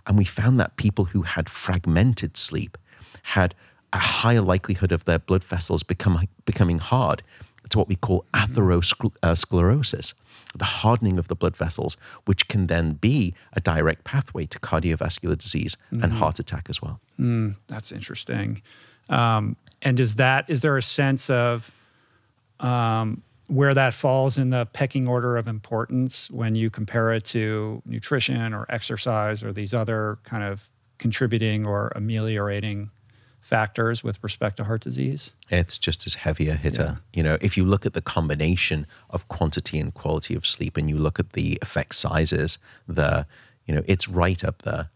And we found that people who had fragmented sleep had a higher likelihood of their blood vessels becoming hard. It's what we call atherosclerosis, the hardening of the blood vessels, which can then be a direct pathway to cardiovascular disease and heart attack as well. That's interesting. And is there a sense of where that falls in the pecking order of importance when you compare it to nutrition or exercise or these other kind of contributing or ameliorating factors with respect to heart disease? It's just as heavy a hitter. If you look at the combination of quantity and quality of sleep and you look at the effect sizes, it's right up there.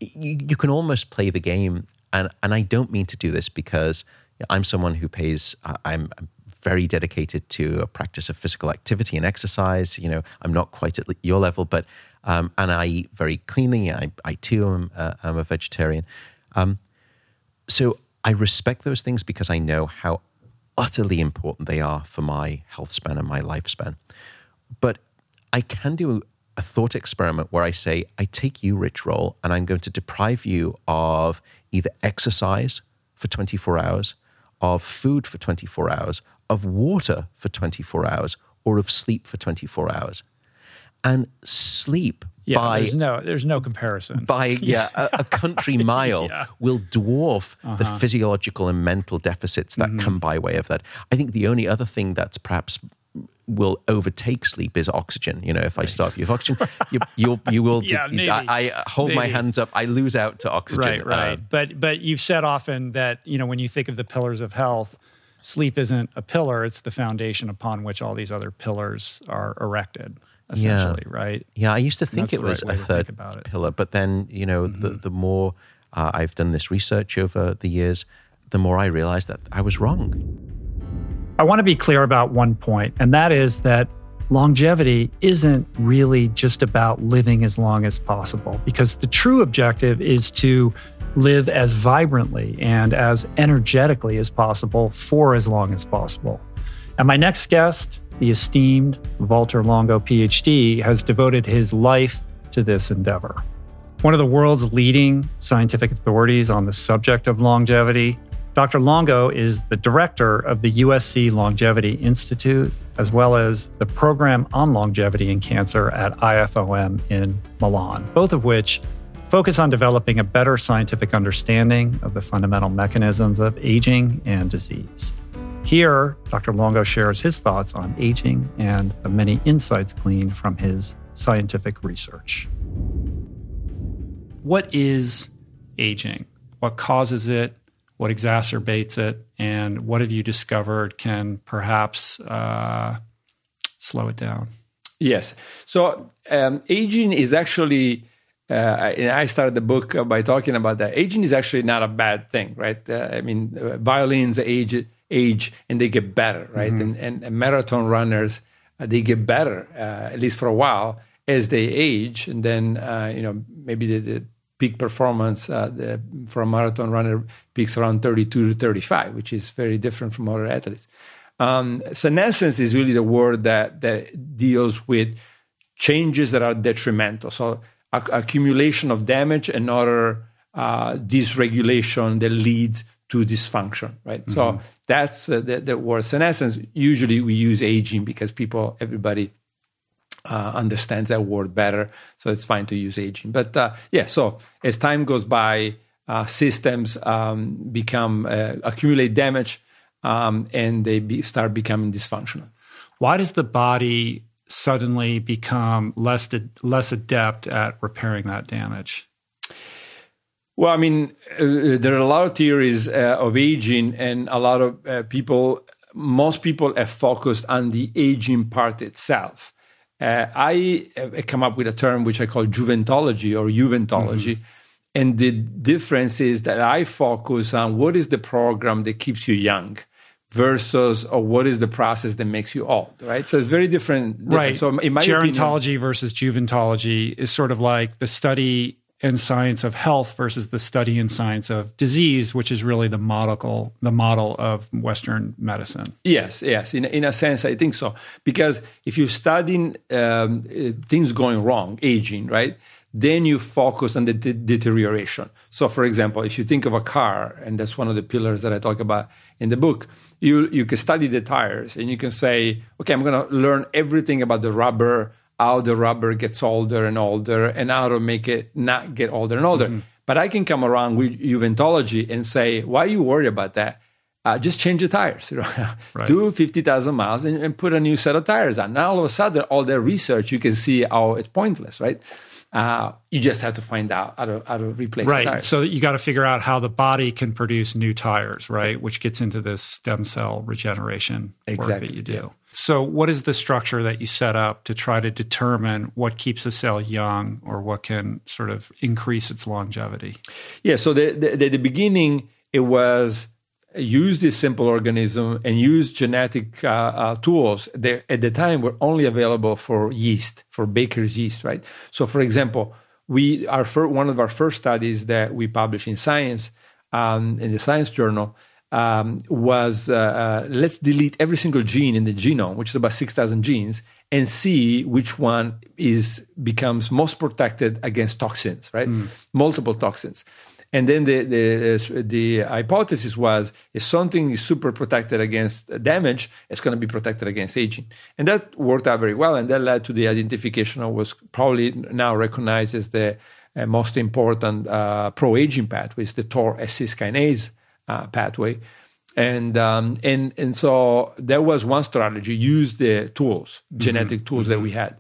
You can almost play the game, and I don't mean to do this because I'm someone who I'm very dedicated to a practice of physical activity and exercise. I'm not quite at your level, but and I eat very cleanly. I too am a vegetarian. So I respect those things because I know how utterly important they are for my health span and my lifespan. But I can do a thought experiment where I say, I take you, Rich Roll, and I'm going to deprive you of either exercise for 24 hours, of food for 24 hours, of water for 24 hours, or of sleep for 24 hours. And sleep there's no comparison. By a country mile will dwarf the physiological and mental deficits that come by way of that. I think the only other thing that's perhaps will overtake sleep is oxygen. If I starve you of oxygen, you will. Maybe. I hold my hands up. I lose out to oxygen. Right. But you've said often that when you think of the pillars of health, sleep isn't a pillar; it's the foundation upon which all these other pillars are erected. Essentially, right? Yeah, I used to think it was a third pillar, but then the more I've done this research over the years, the more I realized that I was wrong. I want to be clear about one point, and that is that longevity isn't really just about living as long as possible, because the true objective is to live as vibrantly and as energetically as possible for as long as possible. And my next guest, the esteemed Valter Longo, PhD, has devoted his life to this endeavor. One of the world's leading scientific authorities on the subject of longevity, Dr. Longo is the director of the USC Longevity Institute, as well as the program on longevity and cancer at IFOM in Milan, both of which focus on developing a better scientific understanding of the fundamental mechanisms of aging and disease. Here, Dr. Longo shares his thoughts on aging and the many insights gleaned from his scientific research. What is aging? What causes it? What exacerbates it? And what have you discovered can perhaps slow it down? Yes. So aging is actually, I started the book by talking about that. Aging is actually not a bad thing, right? Violins age and they get better, right? And marathon runners, they get better, at least for a while, as they age. And then, maybe the peak performance for a marathon runner peaks around 32 to 35, which is very different from other athletes. Senescence is really the word that deals with changes that are detrimental. So accumulation of damage and other dysregulation that leads to dysfunction, right? So that's the word senescence. Usually we use aging because everybody understands that word better, so it's fine to use aging. But so as time goes by, systems accumulate damage, and they start becoming dysfunctional. Why does the body suddenly become less adept at repairing that damage? Well, there are a lot of theories of aging, and a lot of most people have focused on the aging part itself. I come up with a term which I call juventology or juventology. And the difference is that I focus on what is the program that keeps you young versus what is the process that makes you old, right? So it's very different. Right. So in my gerontology versus juventology is sort of like the study and science of health versus the study and science of disease, which is really the model of Western medicine. Yes. In a sense, I think so. Because if you're studying things going wrong, aging, right, then you focus on the deterioration. So, for example, if you think of a car, and that's one of the pillars that I talk about in the book, you can study the tires and you can say, okay, I'm going to learn everything about the rubber, how the rubber gets older and older, and how to make it not get older and older. Mm-hmm. But I can come around with Juventology and say, why are you worried about that? Just change the tires. Right. Do 50,000 miles and put a new set of tires on. Now, all of a sudden, all that research, you can see how it's pointless, right? You just have to find out how to replace the tires. Right. So you got to figure out how the body can produce new tires, right? Which gets into this stem cell regeneration work that you do. Yeah. So what is the structure that you set up to try to determine what keeps a cell young or what can sort of increase its longevity? Yeah. So the beginning, it was use this simple organism and use genetic tools that at the time were only available for yeast, for baker's yeast, right? So, for example, one of our first studies that we published in Science, in the Science Journal, was let's delete every single gene in the genome, which is about 6,000 genes, and see which one becomes most protected against toxins, right? Multiple toxins. And then the hypothesis was, if something is super protected against damage, it's going to be protected against aging. And that worked out very well, and that led to the identification of what's probably now recognized as the most important pro-aging pathway, is the TOR-S6 kinase pathway. And so that was one strategy, use the tools, genetic tools that we had.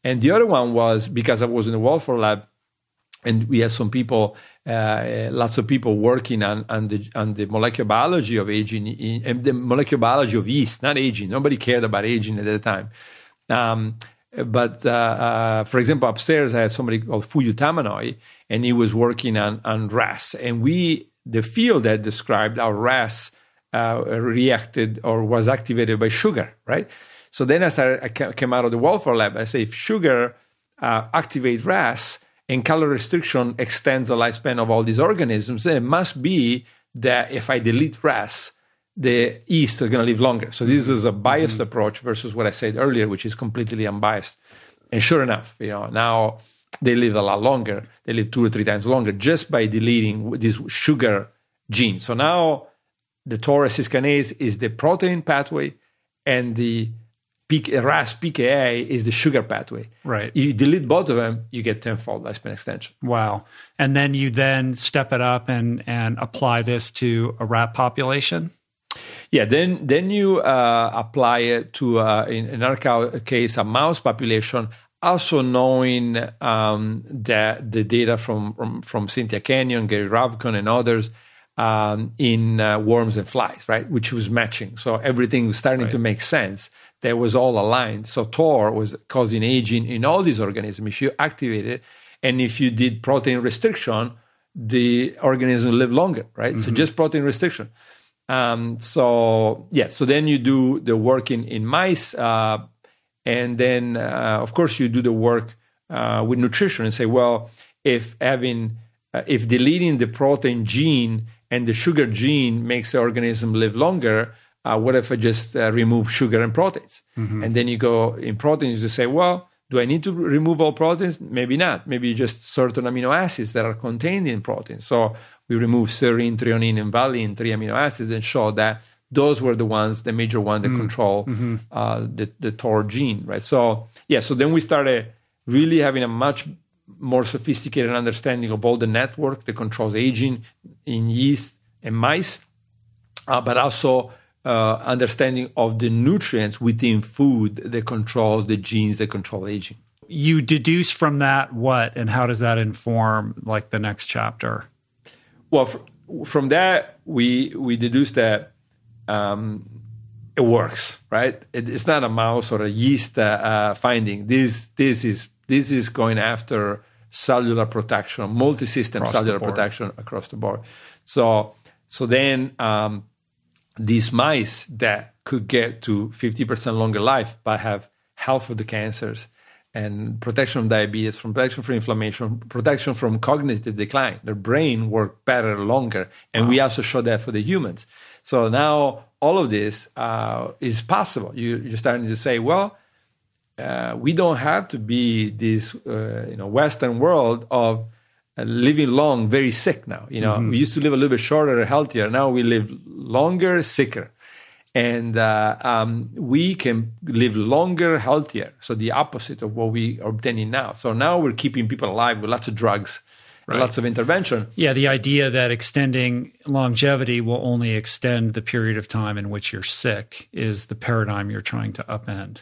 And the other one was, because I was in the Walford lab, and we had some people, lots of people working on the molecular biology of aging and the molecular biology of yeast, not aging. Nobody cared about aging at the time. But for example, upstairs I had somebody called Fuyu Tamanoi, and he was working on RAS. And the field that described how RAS reacted or was activated by sugar, right? So then I came out of the Walford lab. I say, if sugar activates RAS, and calorie restriction extends the lifespan of all these organisms, then it must be that if I delete RAS, the yeast are going to live longer. So this is a biased approach versus what I said earlier, which is completely unbiased. And sure enough, now they live a lot longer. They live 2 or 3 times longer just by deleting this sugar gene. So now the TOR-S6 kinase is the protein pathway, and the RAS PKA is the sugar pathway. Right. You delete both of them, you get tenfold lifespan extension. Wow. And then you step it up and apply this to a rat population? Yeah, then you apply it to, in our case, a mouse population, also knowing that the data from Cynthia Kenyon, Gary Ravkon, and others in worms and flies, right, which was matching. So everything was starting to make sense. That was all aligned. So TOR was causing aging in all these organisms. If you activate it, and if you did protein restriction, the organism lived longer, right? So just protein restriction. So then you do the work in mice, and then of course you do the work with nutrition and say, well, if deleting the protein gene and the sugar gene makes the organism live longer, what if I just remove sugar and proteins? And then you go in proteins to say, well, do I need to remove all proteins? Maybe not. Maybe just certain amino acids that are contained in proteins. So we remove serine, threonine, and valine, 3 amino acids, and show that those were the major ones that control the TOR gene, right? So then we started really having a much more sophisticated understanding of all the network that controls aging in yeast and mice, but also understanding of the nutrients within food that controls the genes that control aging. You deduce from that what, and how does that inform like the next chapter? Well, from that, we deduce that it works, right? It's not a mouse or a yeast finding. This is going after cellular protection, multi-system cellular protection across the board. So then these mice that could get to 50% longer life but have half of the cancers and protection from diabetes, from protection from inflammation, protection from cognitive decline. Their brain worked better longer. And we also showed that for the humans. So now all of this is possible. You're starting to say, well, we don't have to be this Western world of living long, very sick now. We used to live a little bit shorter, healthier. Now we live longer, sicker. And we can live longer, healthier. So the opposite of what we are obtaining now. So now we're keeping people alive with lots of drugs, and lots of intervention. Yeah, the idea that extending longevity will only extend the period of time in which you're sick is the paradigm you're trying to upend.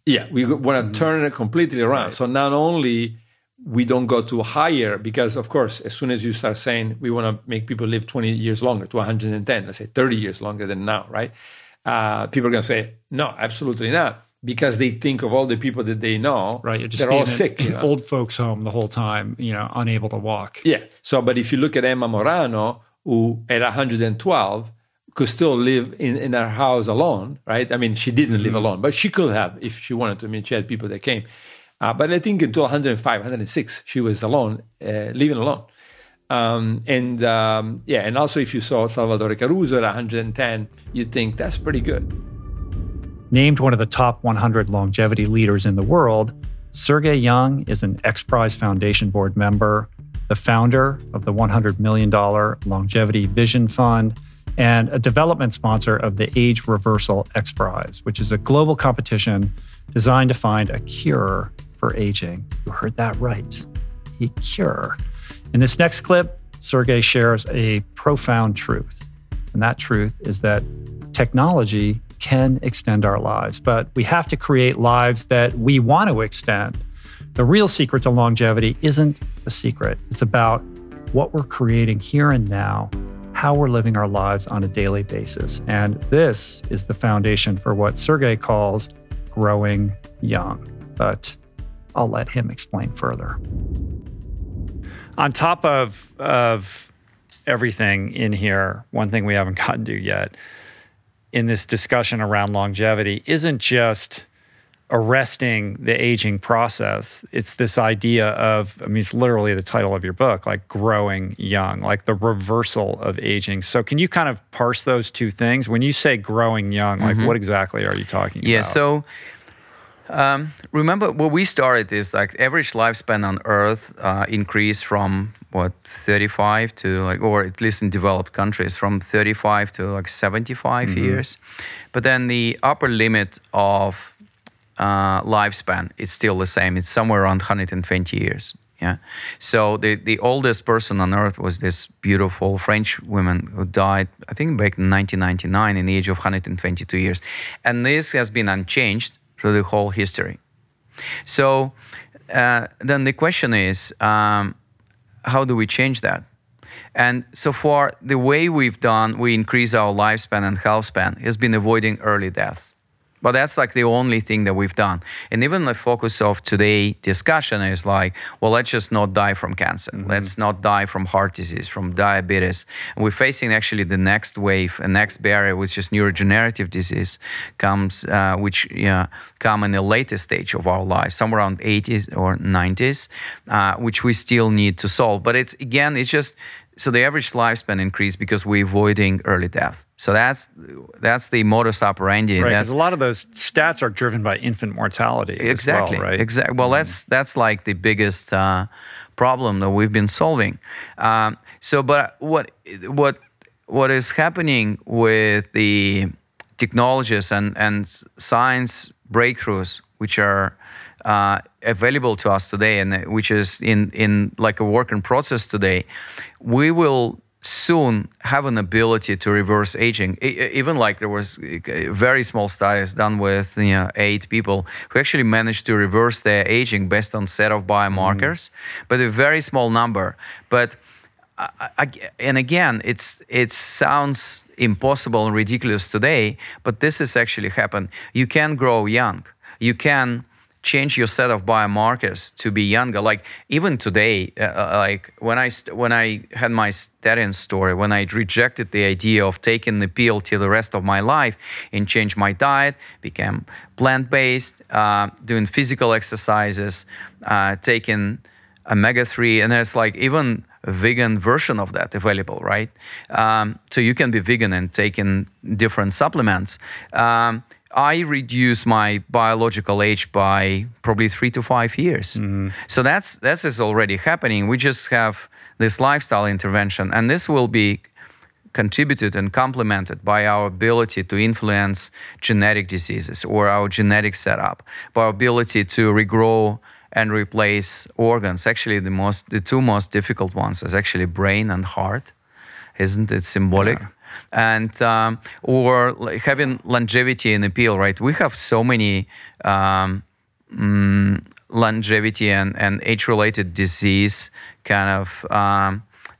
Yeah, we want to turn it completely around. Right. So not only we don't go to higher, because of course, as soon as you start saying we want to make people live 20 years longer to 110, let's say 30 years longer than now, right? People are going to say, no, absolutely not. Because they think of all the people that they know, right? You're just they're all sick. In old folks' home the whole time, unable to walk. Yeah. So, but if you look at Emma Morano, who at 112 could still live in her house alone, right? I mean, she didn't live alone, but she could have if she wanted to. I mean, she had people that came. But I think until 105, 106, she was alone, living alone. And also if you saw Salvatore Caruso at 110, you'd think that's pretty good. Named one of the top 100 longevity leaders in the world, Sergei Young is an X Prize Foundation board member, the founder of the $100 million Longevity Vision Fund, and a development sponsor of the Age Reversal X Prize, which is a global competition designed to find a cure for aging. You heard that right, a cure. In this next clip, Sergei shares a profound truth, and that truth is that technology can extend our lives, but we have to create lives that we want to extend. The real secret to longevity isn't the secret. It's about what we're creating here and now, how we're living our lives on a daily basis. And this is the foundation for what Sergei calls growing young. But I'll let him explain further. On top of everything in here, one thing we haven't gotten to yet in this discussion around longevity isn't just arresting the aging process. It's this idea of, it's literally the title of your book, like growing young, like the reversal of aging. So can you kind of parse those two things? When you say growing young, like what exactly are you talking about? Yeah, so remember what we started is like average lifespan on Earth increased from 35 to or at least in developed countries, from 35 to 75 years. But then the upper limit of lifespan is still the same. It's somewhere around 120 years. Yeah. So the oldest person on Earth was this beautiful French woman who died, I think, back in 1999 in the age of 122 years. And this has been unchanged through the whole history. So then the question is, how do we change that? And so far, the way we increase our lifespan and health span has been avoiding early deaths. But that's like the only thing that we've done. And even the focus of today's discussion is like, well, let's just not die from cancer. Let's not die from heart disease, from diabetes. And we're facing actually the next wave, a next barrier, which is neurodegenerative disease, which come in the later stage of our life, somewhere around 80s or 90s, which we still need to solve. But it's just, so the average lifespan increased because we're avoiding early death. So that's the modus operandi. Right, because a lot of those stats are driven by infant mortality. Exactly. As well, right? Exactly. Well, that's like the biggest problem that we've been solving. But what is happening with the technologies and science breakthroughs, which are available to us today, and which is in like a work in process today, we will soon have an ability to reverse aging. Even like there was very small studies done with 8 people who actually managed to reverse their aging based on set of biomarkers, but a very small number. But and again, it sounds impossible and ridiculous today, but this has actually happened. You can grow young. You can change your set of biomarkers to be younger. Like even today, like when I had my statin story, when I rejected the idea of taking the pill till the rest of my life and changed my diet, became plant-based, doing physical exercises, taking omega-3, and there's like even a vegan version of that available, right? So you can be vegan and taking different supplements. I reduce my biological age by probably 3 to 5 years. So that is already happening. We just have this lifestyle intervention, and this will be contributed and complemented by our ability to influence genetic diseases or our genetic setup, by our ability to regrow and replace organs. Actually, the two most difficult ones is actually brain and heart. Isn't it symbolic? Yeah. And or like having longevity in a pill, right? We have so many longevity and age-related disease kind of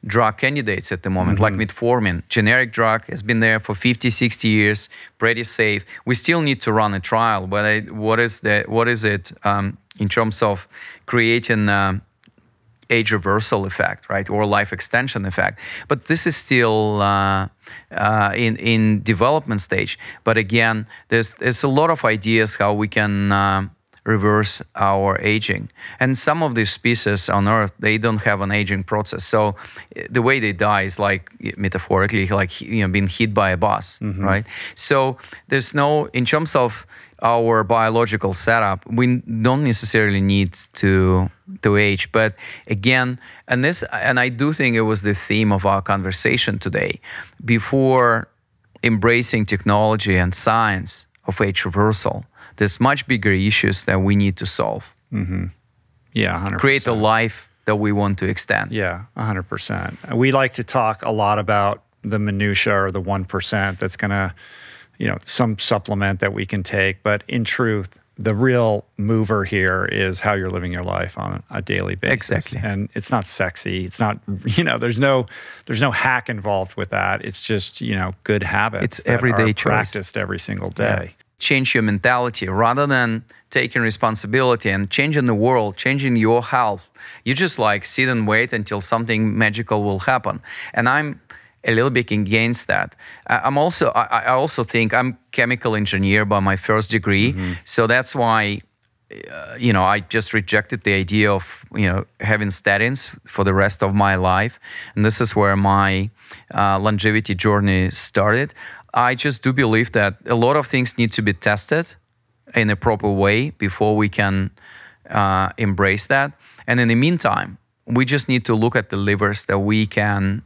drug candidates at the moment, like metformin. Generic drug has been there for 50, 60 years, pretty safe. We still need to run a trial, but what is it in terms of creating age reversal effect, right, or life extension effect? But this is still in development stage. But again, there's a lot of ideas how we can reverse our aging. And some of these species on Earth, they don't have an aging process. So the way they die is like, metaphorically, like being hit by a bus, right? So there's no, in terms of our biological setup, we don't necessarily need to age. But again, and I do think it was the theme of our conversation today, before embracing technology and science of age reversal, there's much bigger issues that we need to solve. Yeah, 100%. Create a life that we want to extend. Yeah, 100%. We like to talk a lot about the minutia or the 1% that's going to, some supplement that we can take. But in truth, the real mover here is how you're living your life on a daily basis. Exactly. And it's not sexy. It's not, there's no hack involved with that. It's just, good habits. It's everyday choice. Practiced every single day. Yeah. Change your mentality rather than taking responsibility and changing the world, changing your health. You just sit and wait until something magical will happen. And I'm a little bit against that. I also think I'm chemical engineer by my first degree. So that's why, I just rejected the idea of, having statins for the rest of my life. And this is where my longevity journey started. I just do believe that a lot of things need to be tested in a proper way before we can embrace that. And in the meantime, we just need to look at the levers that we can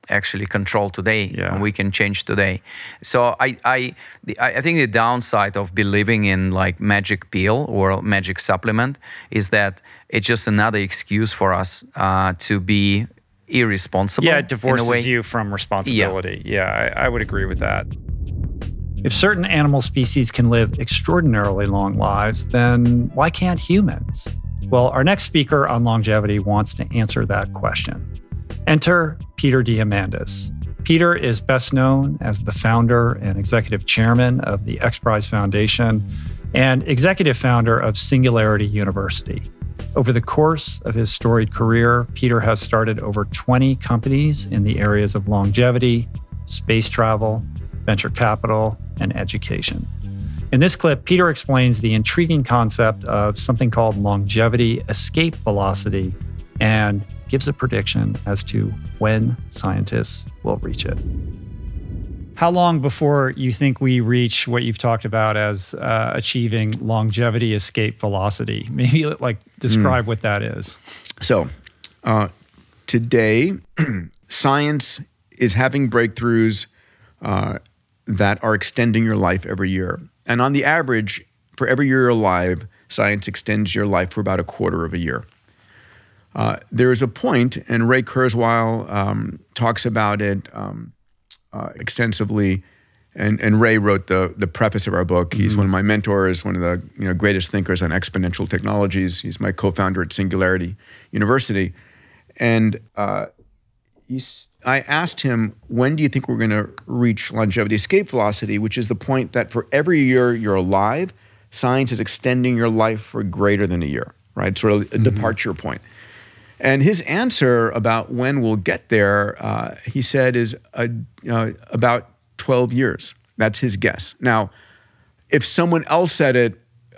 actually control today, and we can change today. So I think the downside of believing in magic pill or magic supplement is that it's just another excuse for us to be irresponsible. Yeah, it divorces you from responsibility. Yeah, I would agree with that. If certain animal species can live extraordinarily long lives, then why can't humans? Well, our next speaker on longevity wants to answer that question. Enter Peter Diamandis. Peter is best known as the founder and executive chairman of the X Prize Foundation and executive founder of Singularity University. Over the course of his storied career, Peter has started over 20 companies in the areas of longevity, space travel, venture capital, and education. In this clip, Peter explains the intriguing concept of something called longevity escape velocity and gives a prediction as to when scientists will reach it. How long before you think we reach what you've talked about as achieving longevity escape velocity? Maybe describe what that is. So today, science is having breakthroughs that are extending your life every year. And on the average, for every year you're alive, science extends your life for about a quarter of a year. There is a point, and Ray Kurzweil talks about it extensively, and Ray wrote the preface of our book. He's one of my mentors, one of the greatest thinkers on exponential technologies. He's my co-founder at Singularity University. And I asked him, when do you think we're going to reach longevity escape velocity, which is the point that for every year you're alive, science is extending your life for greater than a year, right? Sort of a departure point. And his answer about when we'll get there, he said, is about 12 years. That's his guess. Now, if someone else said it,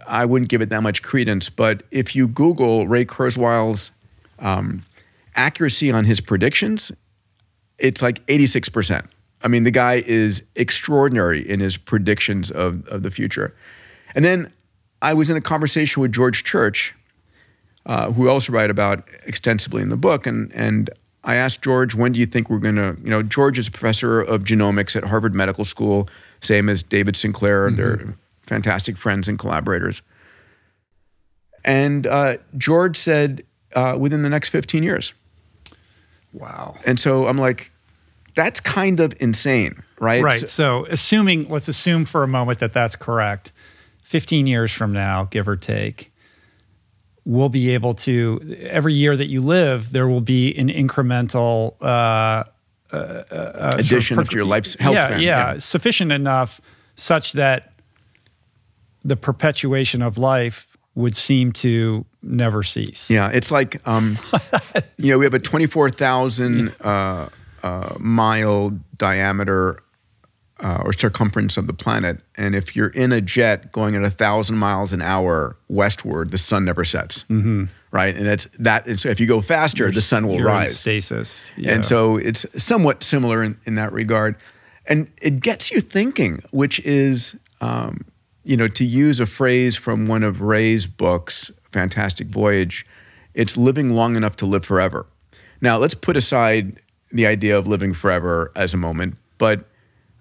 I wouldn't give it that much credence. But if you Google Ray Kurzweil's accuracy on his predictions, it's 86%. I mean, the guy is extraordinary in his predictions of the future. And then I was in a conversation with George Church, who I also write about extensively in the book. And I asked George, when do you think we're going to, George is a professor of genomics at Harvard Medical School, same as David Sinclair. They're fantastic friends and collaborators. And George said, within the next 15 years. Wow. And so I'm like, that's kind of insane, right? Right. So let's assume for a moment that that's correct. 15 years from now, give or take, we'll be able to, every year that you live, there will be an incremental addition to your life's health span. Yeah, sufficient enough such that the perpetuation of life would seem to never cease. Yeah, it's like, we have a 24,000 mile diameter or circumference of the planet. And if you're in a jet going at 1,000 miles an hour westward, the sun never sets, right? And so if you go faster, the sun will you're rise. In stasis. Yeah. And so it's somewhat similar in that regard. And it gets you thinking, which is, to use a phrase from one of Ray's books, Fantastic Voyage, it's living long enough to live forever. Now, let's put aside the idea of living forever as a moment, but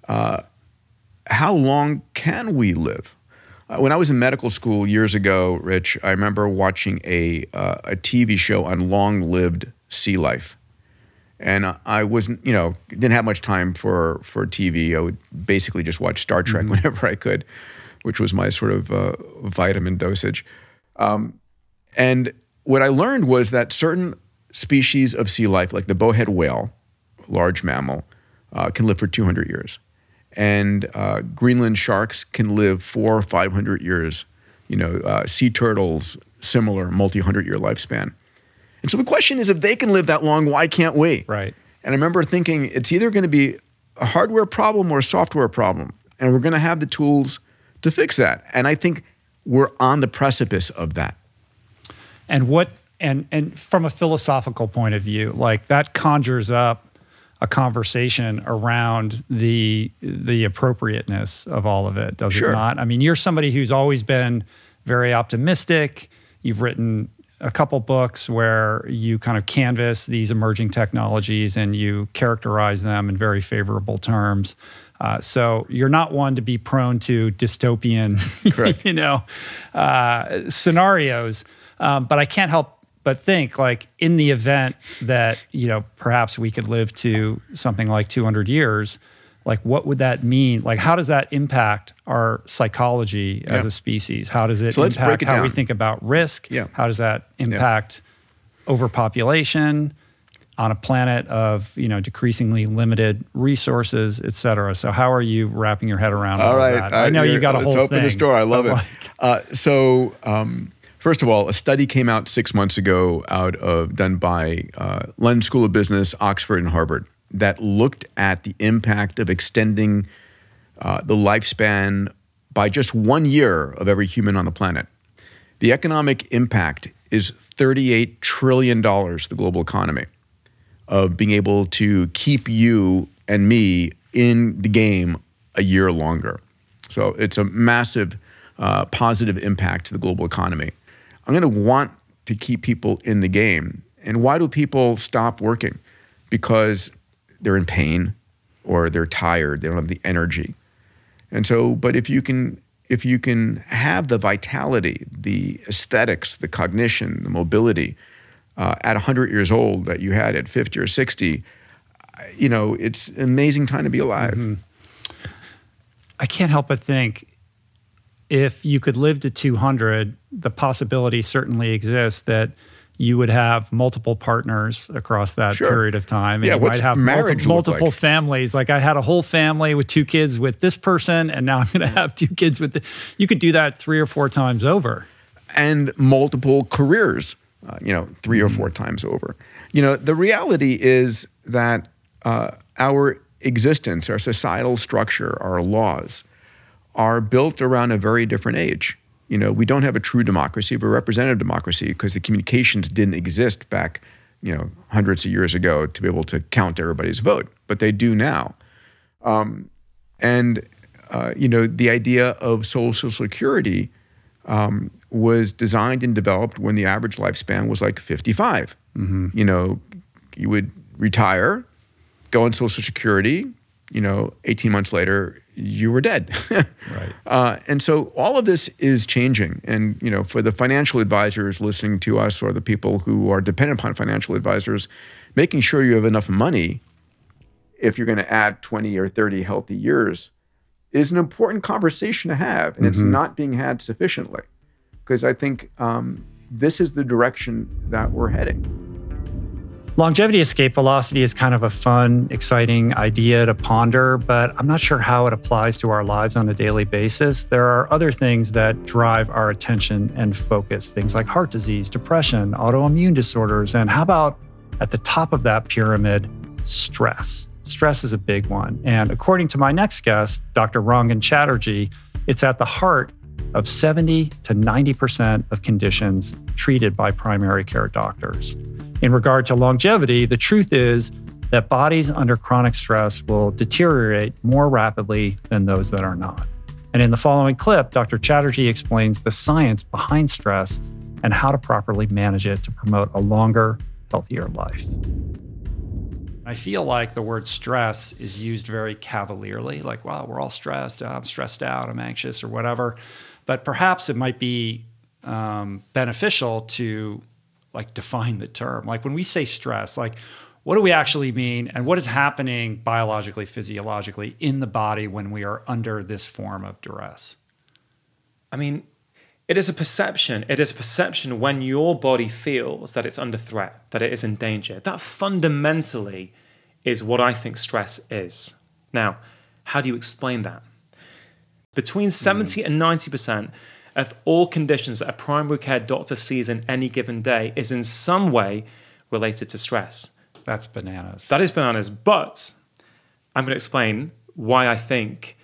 how long can we live? When I was in medical school years ago, Rich, I remember watching a TV show on long-lived sea life. And I wasn't, didn't have much time for TV. I would basically just watch Star Trek whenever I could, which was my sort of vitamin dosage. And what I learned was that certain species of sea life, like the bowhead whale, large mammal, can live for 200 years. And Greenland sharks can live 400 or 500 years. Sea turtles, similar multi-100-year lifespan. And so the question is, if they can live that long, why can't we? Right. And I remember thinking, it's either going to be a hardware problem or a software problem. And we're going to have the tools to fix that. And I think we're on the precipice of that. And and from a philosophical point of view, like that conjures up a conversation around the appropriateness of all of it, does it not? I mean, you're somebody who's always been very optimistic. You've written a couple books where you kind of canvass these emerging technologies and you characterize them in very favorable terms. So you're not one to be prone to dystopian, scenarios. But I can't help but think, like, in the event that, perhaps we could live to something like 200 years, like, what would that mean? Like, how does that impact our psychology as a species? How does it impact how we think about risk? Yeah. How does that impact overpopulation on a planet of, decreasingly limited resources, et cetera? So how are you wrapping your head around all right, that? I know you got a whole thing. Let's open this door. I love it. First of all, a study came out 6 months ago done by London School of Business, Oxford, and Harvard that looked at the impact of extending the lifespan by just 1 year of every human on the planet. The economic impact is $38 trillion to the global economy of being able to keep you and me in the game a year longer. So it's a massive positive impact to the global economy. I'm going to want to keep people in the game. And why do people stop working? Because they're in pain or they're tired, they don't have the energy. And so, but if you can have the vitality, the aesthetics, the cognition, the mobility at 100 years old that you had at 50 or 60, it's an amazing time to be alive. I can't help but think, if you could live to 200, the possibility certainly exists that you would have multiple partners across that period of time. And you might have multiple families. Like, I had a whole family with 2 kids with this person, and now I'm going to have 2 kids with you could do that 3 or 4 times over. And multiple careers, 3 or 4 times over. The reality is that our existence, our societal structure, our laws are built around a very different age. We don't have a true democracy, but a representative democracy, because the communications didn't exist back, hundreds of years ago to be able to count everybody's vote, but they do now. The idea of Social Security was designed and developed when the average lifespan was like 55. You would retire, go on Social Security, 18 months later, you were dead. Right. And so all of this is changing. And, for the financial advisors listening to us or the people who are dependent upon financial advisors, making sure you have enough money if you're going to add 20 or 30 healthy years is an important conversation to have. And it's not being had sufficiently. Because I think this is the direction that we're heading. Longevity escape velocity is kind of a fun, exciting idea to ponder, but I'm not sure how it applies to our lives on a daily basis. There are other things that drive our attention and focus, things like heart disease, depression, autoimmune disorders, and how about at the top of that pyramid, stress? Stress is a big one. And according to my next guest, Dr. Rangan Chatterjee, it's at the heart of 70 to 90% of conditions treated by primary care doctors. In regard to longevity, the truth is that bodies under chronic stress will deteriorate more rapidly than those that are not. And in the following clip, Dr. Chatterjee explains the science behind stress and how to properly manage it to promote a longer, healthier life. I feel like the word stress is used very cavalierly, like, wow, we're all stressed, I'm stressed out, I'm anxious or whatever. But perhaps it might be beneficial to define the term. Like when we say stress, what do we actually mean? And what is happening biologically, physiologically in the body when we are under this form of duress? I mean, it is a perception. It is a perception when your body feels that it's under threat, that it is in danger. That fundamentally is what I think stress is. Now, how do you explain that? Between 70 and 90% of all conditions that a primary care doctor sees in any given day is in some way related to stress. That's bananas. That is bananas. But I'm going to explain why I think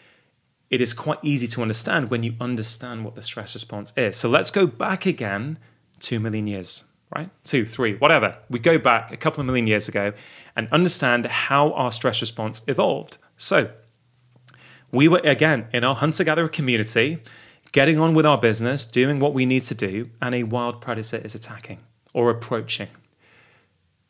it is quite easy to understand when you understand what the stress response is. So let's go back again 2 million years, right? 2, 3, whatever. We go back a couple of million years ago and understand how our stress response evolved. So we were, again, in our hunter-gatherer community, getting on with our business, doing what we need to do, and a wild predator is attacking or approaching.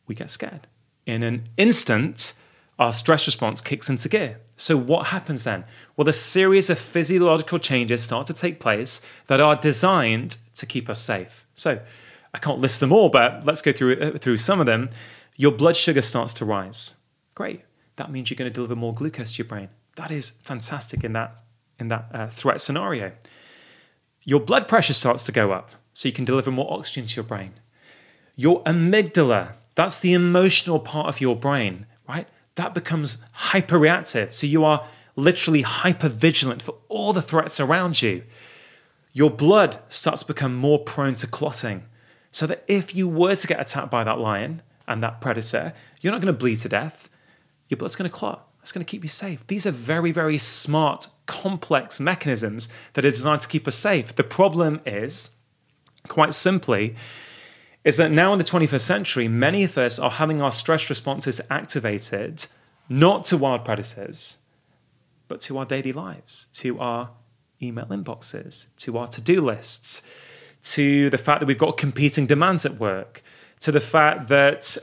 We get scared. In an instant, our stress response kicks into gear. So what happens then? Well, a series of physiological changes start to take place that are designed to keep us safe. So I can't list them all, but let's go through some of them. Your blood sugar starts to rise. Great. That means you're going to deliver more glucose to your brain. That is fantastic in that threat scenario. Your blood pressure starts to go up, so you can deliver more oxygen to your brain. Your amygdala, that's the emotional part of your brain, right? That becomes hyperreactive, so you are literally hypervigilant for all the threats around you. Your blood starts to become more prone to clotting, so that if you were to get attacked by that lion and that predator, you're not going to bleed to death. Your blood's going to clot. That's going to keep you safe. These are very, very smart, complex mechanisms that are designed to keep us safe. The problem is, quite simply, is that now in the 21st century, many of us are having our stress responses activated not to wild predators, but to our daily lives, to our email inboxes, to our to-do lists, to the fact that we've got competing demands at work, to the fact that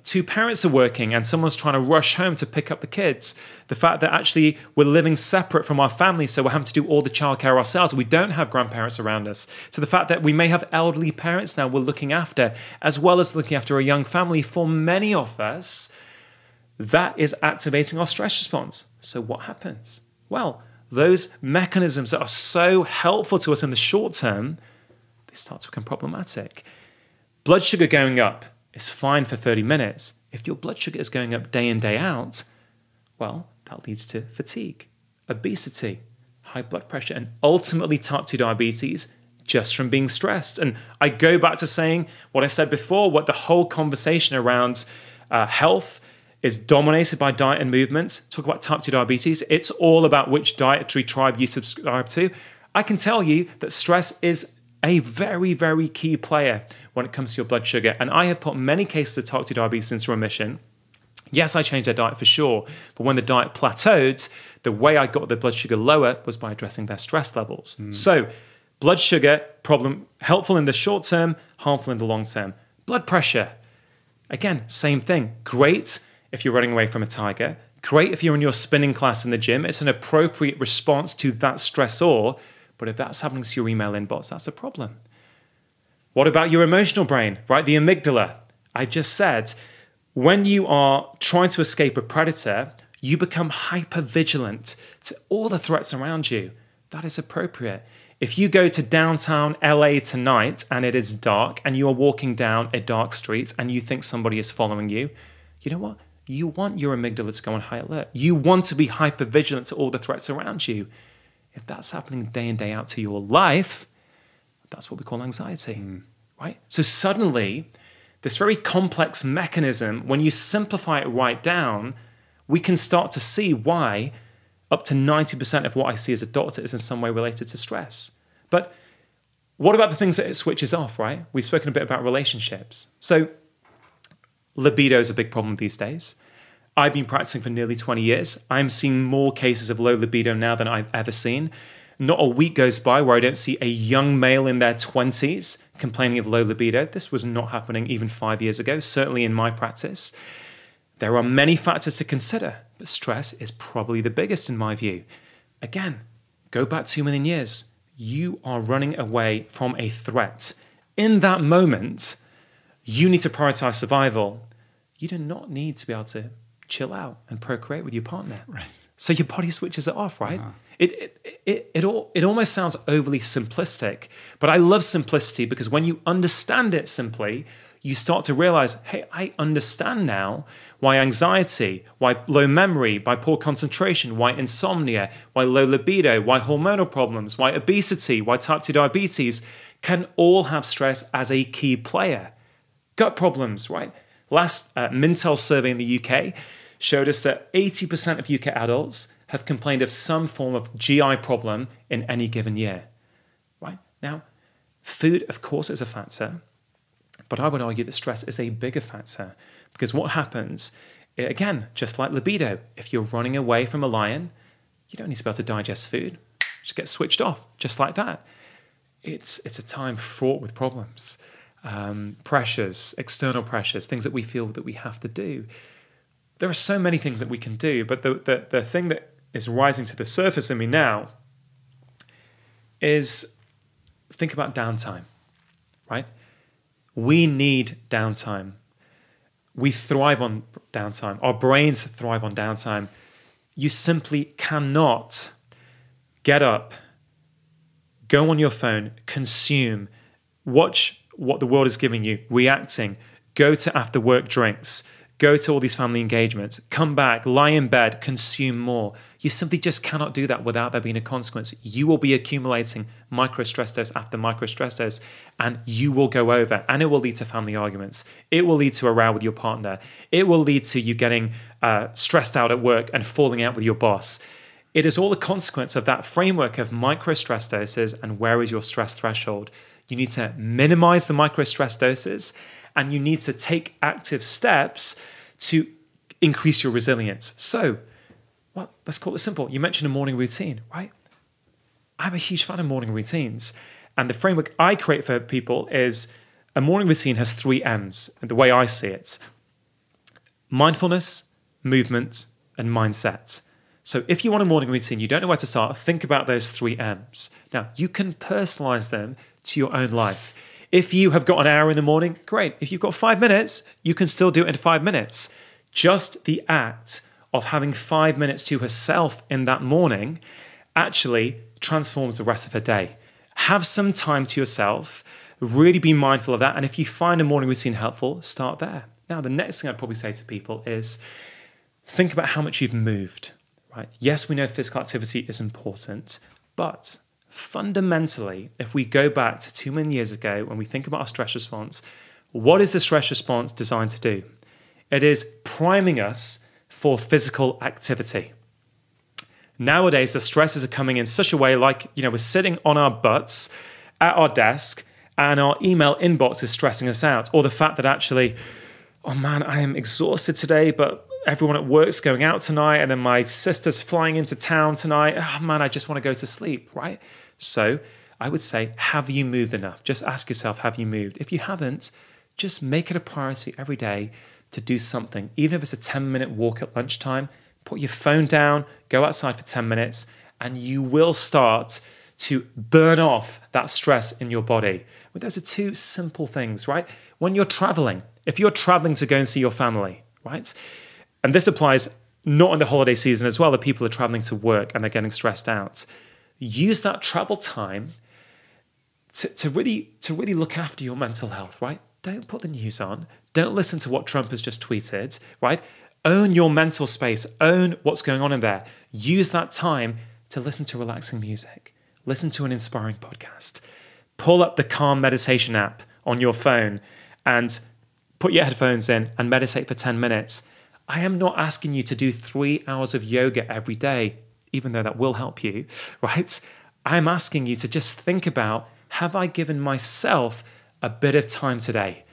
two parents are working and someone's trying to rush home to pick up the kids, the fact that actually we're living separate from our family, so we're having to do all the childcare ourselves. We don't have grandparents around us, to the fact that we may have elderly parents now we're looking after, as well as looking after a young family. For many of us, that is activating our stress response. So what happens? Well, those mechanisms that are so helpful to us in the short term, they start to become problematic. Blood sugar going up is fine for 30 minutes. If your blood sugar is going up day in, day out, well, that leads to fatigue, obesity, high blood pressure, and ultimately type 2 diabetes just from being stressed. And I go back to saying what I said before, what the whole conversation around health is dominated by diet and movement. Talk about type 2 diabetes. It's all about which dietary tribe you subscribe to. I can tell you that stress is a very, very key player when it comes to your blood sugar. And I have put many cases of type 2 diabetes into remission Yes, I changed their diet for sure, but when the diet plateaued, the way I got the blood sugar lower was by addressing their stress levels. So blood sugar problem, helpful in the short term, harmful in the long term. Blood pressure, again, same thing. Great if you're running away from a tiger. Great if you're in your spinning class in the gym. It's an appropriate response to that stressor. But if that's happening to your email inbox, that's a problem. What about your emotional brain, right? The amygdala. I just said, when you are trying to escape a predator, you become hyper-vigilant to all the threats around you. That is appropriate. If you go to downtown LA tonight and it is dark and you are walking down a dark street and you think somebody is following you, you know what? You want your amygdala to go on high alert. You want to be hyper-vigilant to all the threats around you. If that's happening day in, day out to your life, that's what we call anxiety, right? So suddenly, this very complex mechanism, when you simplify it right down, we can start to see why up to 90% of what I see as a doctor is in some way related to stress. But what about the things that it switches off, right? We've spoken a bit about relationships. So libido is a big problem these days. I've been practicing for nearly 20 years. I'm seeing more cases of low libido now than I've ever seen. Not a week goes by where I don't see a young male in their 20s complaining of low libido. This was not happening even 5 years ago, certainly in my practice. There are many factors to consider, but stress is probably the biggest in my view. Again, go back 2 million years. You are running away from a threat. In that moment, you need to prioritize survival. You do not need to be able to chill out and procreate with your partner. Right. So your body switches it off, right? It almost sounds overly simplistic, but I love simplicity because when you understand it simply, you start to realize, hey, I understand now why anxiety, why low memory, why poor concentration, why insomnia, why low libido, why hormonal problems, why obesity, why type 2 diabetes can all have stress as a key player. Gut problems, right? Last Mintel survey in the UK showed us that 80% of UK adults have complained of some form of GI problem in any given year, right? Now, food, of course, is a factor, but I would argue that stress is a bigger factor because what happens, again, just like libido, if you're running away from a lion, you don't need to be able to digest food. Just get switched off, just like that. It's a time fraught with problems. Pressures, external pressures, things that we feel that we have to do. There are so many things that we can do, but the thing that is rising to the surface in me now is think about downtime, right? We need downtime. We thrive on downtime. Our brains thrive on downtime. You simply cannot get up, go on your phone, consume, watch what the world is giving you, reacting, go to after work drinks, go to all these family engagements, come back, lie in bed, consume more. You simply just cannot do that without there being a consequence. You will be accumulating micro stress dose after micro stress dose, and you will go over, and it will lead to family arguments. It will lead to a row with your partner. It will lead to you getting stressed out at work and falling out with your boss. It is all a consequence of that framework of micro stress doses and where is your stress threshold. You need to minimize the micro stress doses, and you need to take active steps to increase your resilience. So, well, let's call it simple. You mentioned a morning routine, right? I'm a huge fan of morning routines. And the framework I create for people is a morning routine has 3 M's, the way I see it. Mindfulness, movement, and mindset. So if you want a morning routine, you don't know where to start, think about those 3 M's. Now, you can personalize them to your own life. If you have got an hour in the morning, great. If you've got 5 minutes, you can still do it in 5 minutes. Just the act of having 5 minutes to herself in that morning actually transforms the rest of her day. Have some time to yourself, really be mindful of that. And if you find a morning routine helpful, start there. Now, the next thing I'd probably say to people is think about how much you've moved. Right? Yes, we know physical activity is important, but fundamentally, if we go back to 2 million years ago, when we think about our stress response, what is the stress response designed to do? It is priming us for physical activity. Nowadays, the stresses are coming in such a way like, we're sitting on our butts at our desk and our email inbox is stressing us out, or the fact that actually, oh man, I am exhausted today, but everyone at work's going out tonight, and then my sister's flying into town tonight. Oh man, I just want to go to sleep, right? So I would say, have you moved enough? Just ask yourself, have you moved? If you haven't, just make it a priority every day to do something. Even if it's a 10-minute walk at lunchtime, put your phone down, go outside for 10 minutes, and you will start to burn off that stress in your body. Well, those are two simple things, right? When you're traveling, if you're traveling to go and see your family, right? And this applies not in the holiday season as well, that people are traveling to work and they're getting stressed out. Use that travel time to really look after your mental health, right? Don't put the news on. Don't listen to what Trump has just tweeted, right? Own your mental space. Own what's going on in there. Use that time to listen to relaxing music. Listen to an inspiring podcast. Pull up the Calm meditation app on your phone and put your headphones in and meditate for 10 minutes. I am not asking you to do 3 hours of yoga every day, even though that will help you, right? I'm asking you to just think about, have I given myself a bit of time today?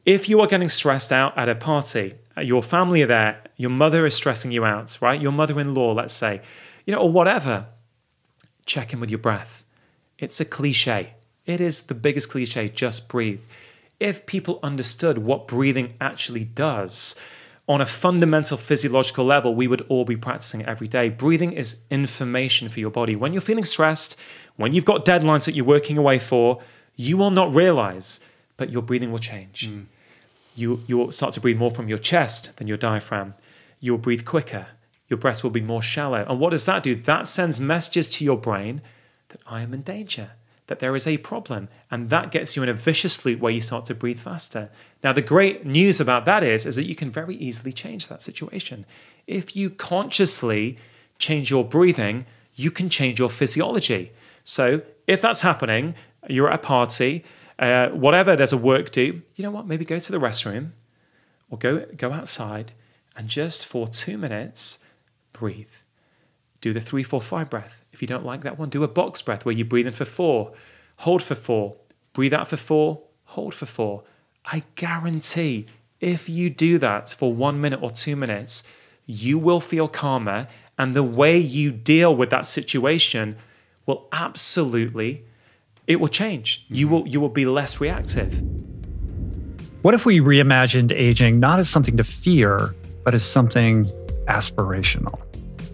If you are getting stressed out at a party, your family are there, your mother is stressing you out, right? Your mother-in-law, let's say, or whatever, check in with your breath. It's a cliche. It is the biggest cliche, just breathe. If people understood what breathing actually does on a fundamental physiological level, we would all be practicing it every day. Breathing is information for your body. When you're feeling stressed, when you've got deadlines that you're working away for, you will not realize, but your breathing will change. You will start to breathe more from your chest than your diaphragm. You'll breathe quicker. Your breaths will be more shallow. And what does that do? That sends messages to your brain that I am in danger, that there is a problem. And that gets you in a vicious loop where you start to breathe faster. Now, the great news about that is that you can very easily change that situation. If you consciously change your breathing, you can change your physiology. So if that's happening, you're at a party, whatever, there's a work do, you know what? Maybe go to the restroom or go outside and just for 2 minutes, breathe. Do the 3-4-5 breath. If you don't like that one, do a box breath where you breathe in for 4, hold for 4, breathe out for 4, hold for 4. I guarantee if you do that for 1 minute or 2 minutes, you will feel calmer, and the way you deal with that situation will absolutely, it will change. You will be less reactive. What if we reimagined aging not as something to fear, but as something aspirational?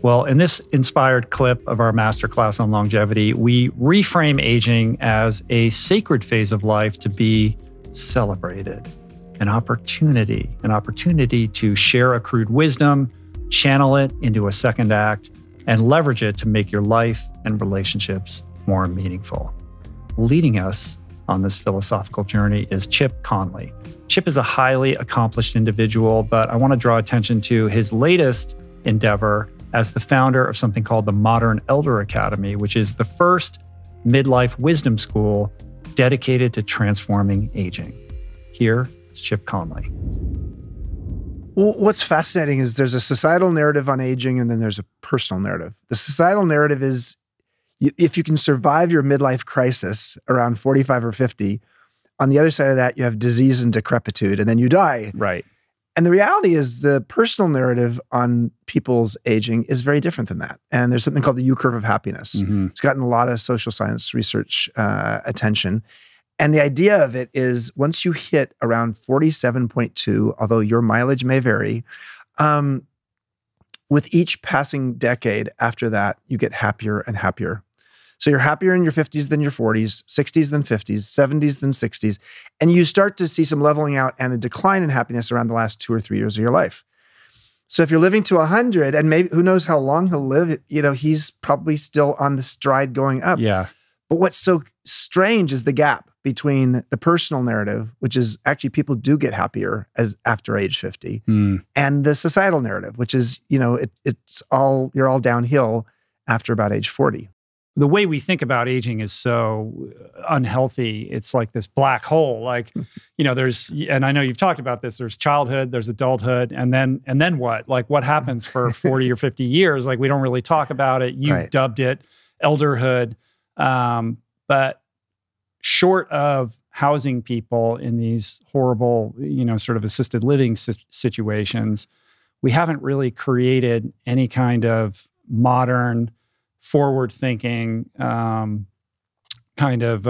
Well, in this inspired clip of our masterclass on longevity, we reframe aging as a sacred phase of life to be celebrated, an opportunity to share accrued wisdom, channel it into a second act, and leverage it to make your life and relationships more meaningful. Leading us on this philosophical journey is Chip Conley. Chip is a highly accomplished individual, but I want to draw attention to his latest endeavor as the founder of something called the Modern Elder Academy, which is the first midlife wisdom school dedicated to transforming aging. Here is Chip Conley. Well, what's fascinating is there's a societal narrative on aging and then there's a personal narrative. The societal narrative is if you can survive your midlife crisis around 45 or 50, on the other side of that, you have disease and decrepitude, and then you die. Right. And the reality is the personal narrative on people's aging is very different than that. And there's something called the U-curve of happiness. It's gotten a lot of social science research attention. And the idea of it is once you hit around 47.2, although your mileage may vary, with each passing decade after that, you get happier and happier. So you're happier in your 50s than your 40s, 60s than 50s, 70s than 60s. And you start to see some leveling out and a decline in happiness around the last 2 or 3 years of your life. So if you're living to 100, and maybe who knows how long he'll live, he's probably still on the stride going up. Yeah. But what's so strange is the gap between the personal narrative, which is actually people do get happier as after age 50, and the societal narrative, which is, it's all, you're all downhill after about age 40. The way we think about aging is so unhealthy. It's like this black hole. Like, there's, and I know you've talked about this, there's childhood, there's adulthood, and then what? Like what happens for 40 or 50 years? Like we don't really talk about it. You've dubbed it elderhood. But short of housing people in these horrible, sort of assisted living situations, we haven't really created any kind of modern, forward-thinking kind of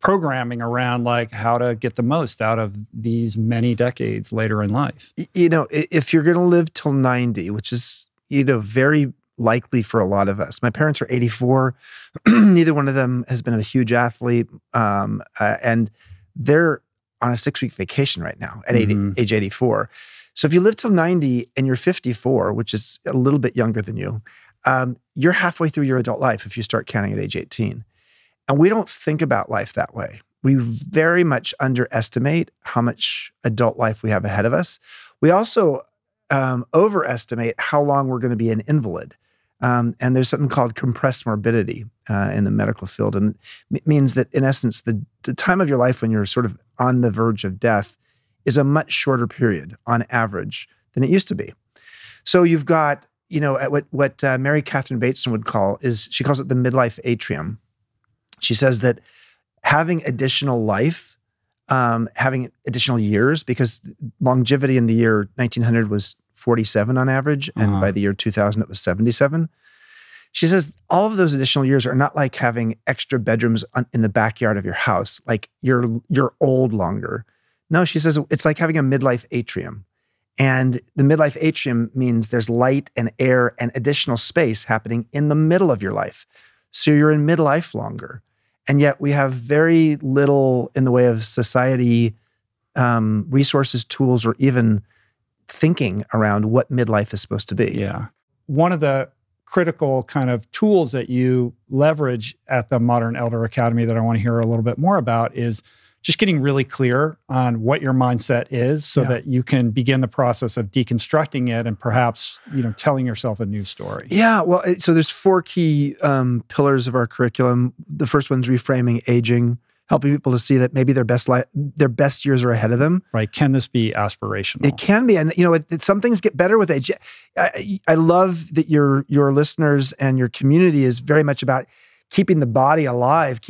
programming around like how to get the most out of these many decades later in life. You know, if you're going to live till 90, which is, you know, very likely for a lot of us. My parents are 84. Neither one of them has been a huge athlete. And they're on a 6-week vacation right now at age 84. So if you live till 90 and you're 54, which is a little bit younger than you, you're halfway through your adult life if you start counting at age 18. And we don't think about life that way. We very much underestimate how much adult life we have ahead of us. We also overestimate how long we're going to be an invalid. And there's something called compressed morbidity in the medical field. And it means that, in essence, the time of your life when you're sort of on the verge of death is a much shorter period on average than it used to be. So you've got, you know, what Mary Catherine Bateson would call she calls it the midlife atrium. She says that having additional life, having additional years, because longevity in the year 1900 was 47 on average, and by the year 2000 it was 77. She says all of those additional years are not like having extra bedrooms in the backyard of your house, like you're old longer. No, she says it's like having a midlife atrium. And the midlife atrium means there's light and air and additional space happening in the middle of your life. So you're in midlife longer. And yet we have very little in the way of society, resources, tools, or even thinking around what midlife is supposed to be. Yeah. One of the critical kind of tools that you leverage at the Modern Elder Academy that I want to hear a little bit more about is just getting really clear on what your mindset is so that you can begin the process of deconstructing it and perhaps, you know, telling yourself a new story. Yeah, well, so there's 4 key pillars of our curriculum. The first one's reframing aging, helping people to see that maybe their best years are ahead of them. Right. Can this be aspirational? It can be. And, you know, some things get better with age. I love that your listeners and your community is very much about keeping the body alive.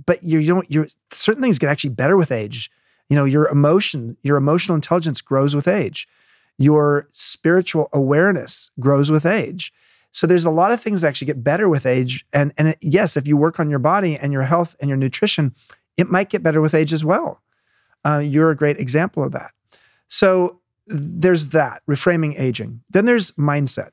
But you're certain things get actually better with age. You know, your emotional intelligence grows with age. Your spiritual awareness grows with age. So there's a lot of things that actually get better with age. And yes, if you work on your body and your health and your nutrition, it might get better with age as well. You're a great example of that. So there's that, reframing aging. Then there's mindset.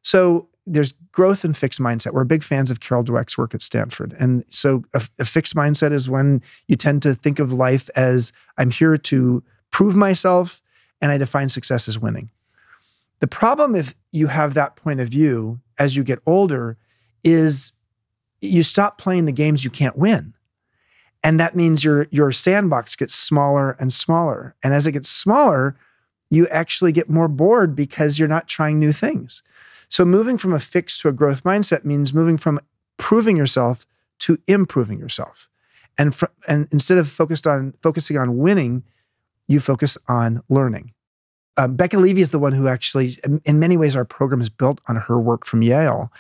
So there's growth and fixed mindset. We're big fans of Carol Dweck's work at Stanford. And so a fixed mindset is when you tend to think of life as, I'm here to prove myself, and I define success as winning. The problem if you have that point of view as you get older is you stop playing the games you can't win. And that means your sandbox gets smaller and smaller. And as it gets smaller, you actually get more bored because you're not trying new things. So moving from a fixed to a growth mindset means moving from proving yourself to improving yourself. And instead of focusing on winning, you focus on learning. Becca Levy is the one who actually, in many ways, our program is built on her work from Yale.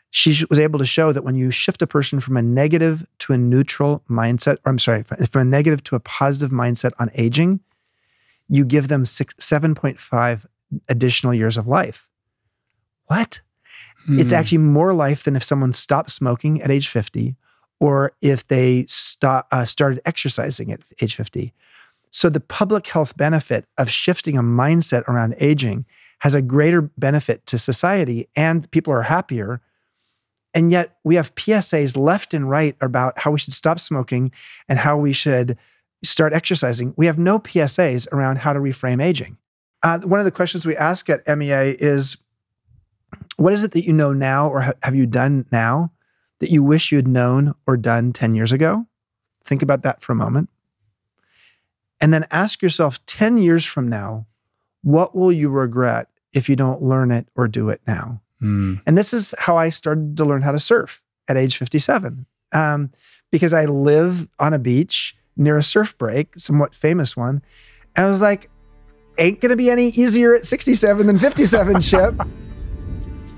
She was able to show that when you shift a person from a negative to a neutral mindset, from a negative to a positive mindset on aging, you give them 7.5 additional years of life. What? It's actually more life than if someone stopped smoking at age 50 or if they started exercising at age 50. So the public health benefit of shifting a mindset around aging has a greater benefit to society, and people are happier. And yet we have PSAs left and right about how we should stop smoking and how we should start exercising. We have no PSAs around how to reframe aging. One of the questions we ask at MEA is, what is it that you know now or have you done now that you wish you had known or done 10 years ago? Think about that for a moment. And then ask yourself 10 years from now, what will you regret if you don't learn it or do it now? And this is how I started to learn how to surf at age 57. Because I live on a beach near a surf break, somewhat famous one. And I was like, ain't going to be any easier at 67 than 57, Chip.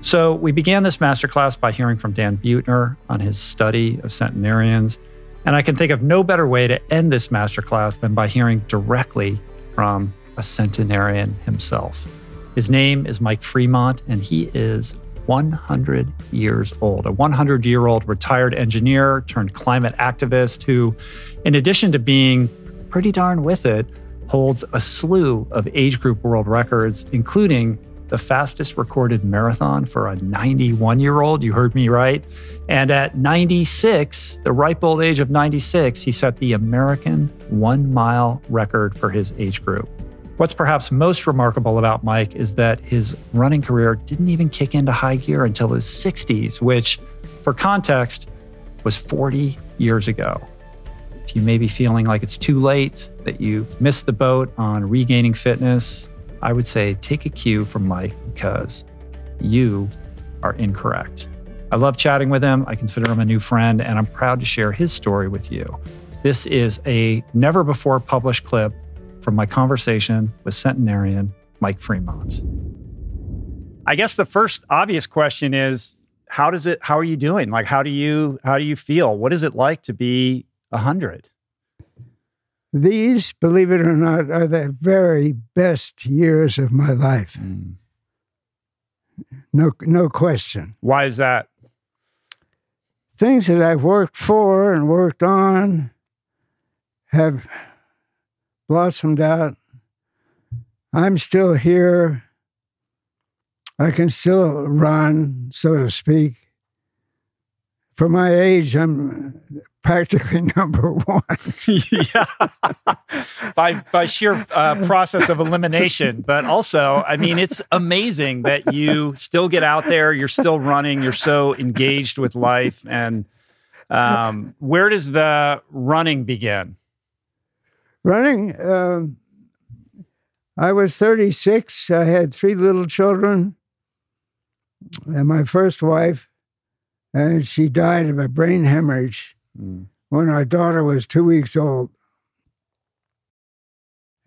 So we began this masterclass by hearing from Dan Buettner on his study of centenarians. And I can think of no better way to end this masterclass than by hearing directly from a centenarian himself. His name is Mike Fremont, and he is 100 years old, a 100-year-old retired engineer turned climate activist who, in addition to being pretty darn with it, holds a slew of age group world records, including the fastest recorded marathon for a 91-year-old. You heard me right. And at 96, the ripe old age of 96, he set the American 1-mile record for his age group. What's perhaps most remarkable about Mike is that his running career didn't even kick into high gear until his 60s, which, for context, was 40 years ago. If you may be feeling like it's too late, that you've missed the boat on regaining fitness, I would say take a cue from Mike because you are incorrect. I love chatting with him. I consider him a new friend, and I'm proud to share his story with you. This is a never-before-published clip from my conversation with centenarian Mike Fremont. I guess the first obvious question is, how are you doing? Like, how do you feel? What is it like to be 100? These, believe it or not, are the very best years of my life. No question. Why is that? Things that I've worked for and worked on have blossomed out. I'm still here. I can still run, so to speak. For my age, I'm practically number one. Yeah, by sheer process of elimination. But also, I mean, it's amazing that you still get out there. You're still running. You're so engaged with life. And where does the running begin? Running, I was 36. I had 3 little children and my first wife, and she died of a brain hemorrhage when our daughter was 2 weeks old.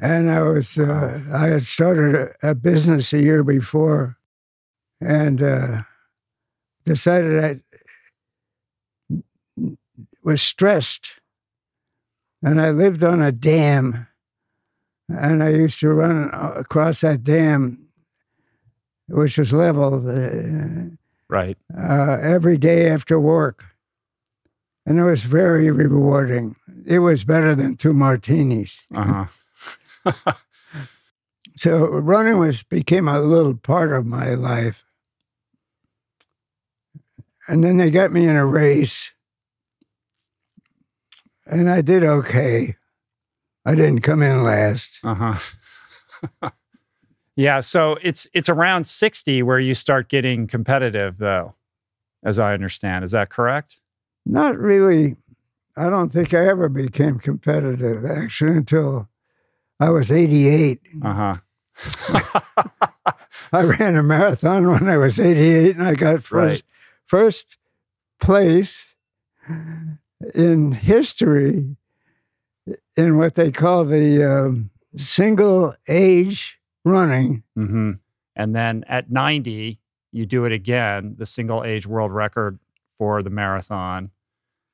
And I had started a business a year before and decided I was stressed. And I lived on a dam, and I used to run across that dam, which was level, right, every day after work. And it was very rewarding. It was better than 2 martinis. So running became a little part of my life. And then they got me in a race. And I did okay. I didn't come in last. Yeah, so it's around 60 where you start getting competitive, though, as I understand. Is that correct? Not really. I don't think I ever became competitive, actually, until I was 88. I ran a marathon when I was 88, and I got first place in history in what they call the single age running. And then at 90, you do it again, the single age world record for the marathon.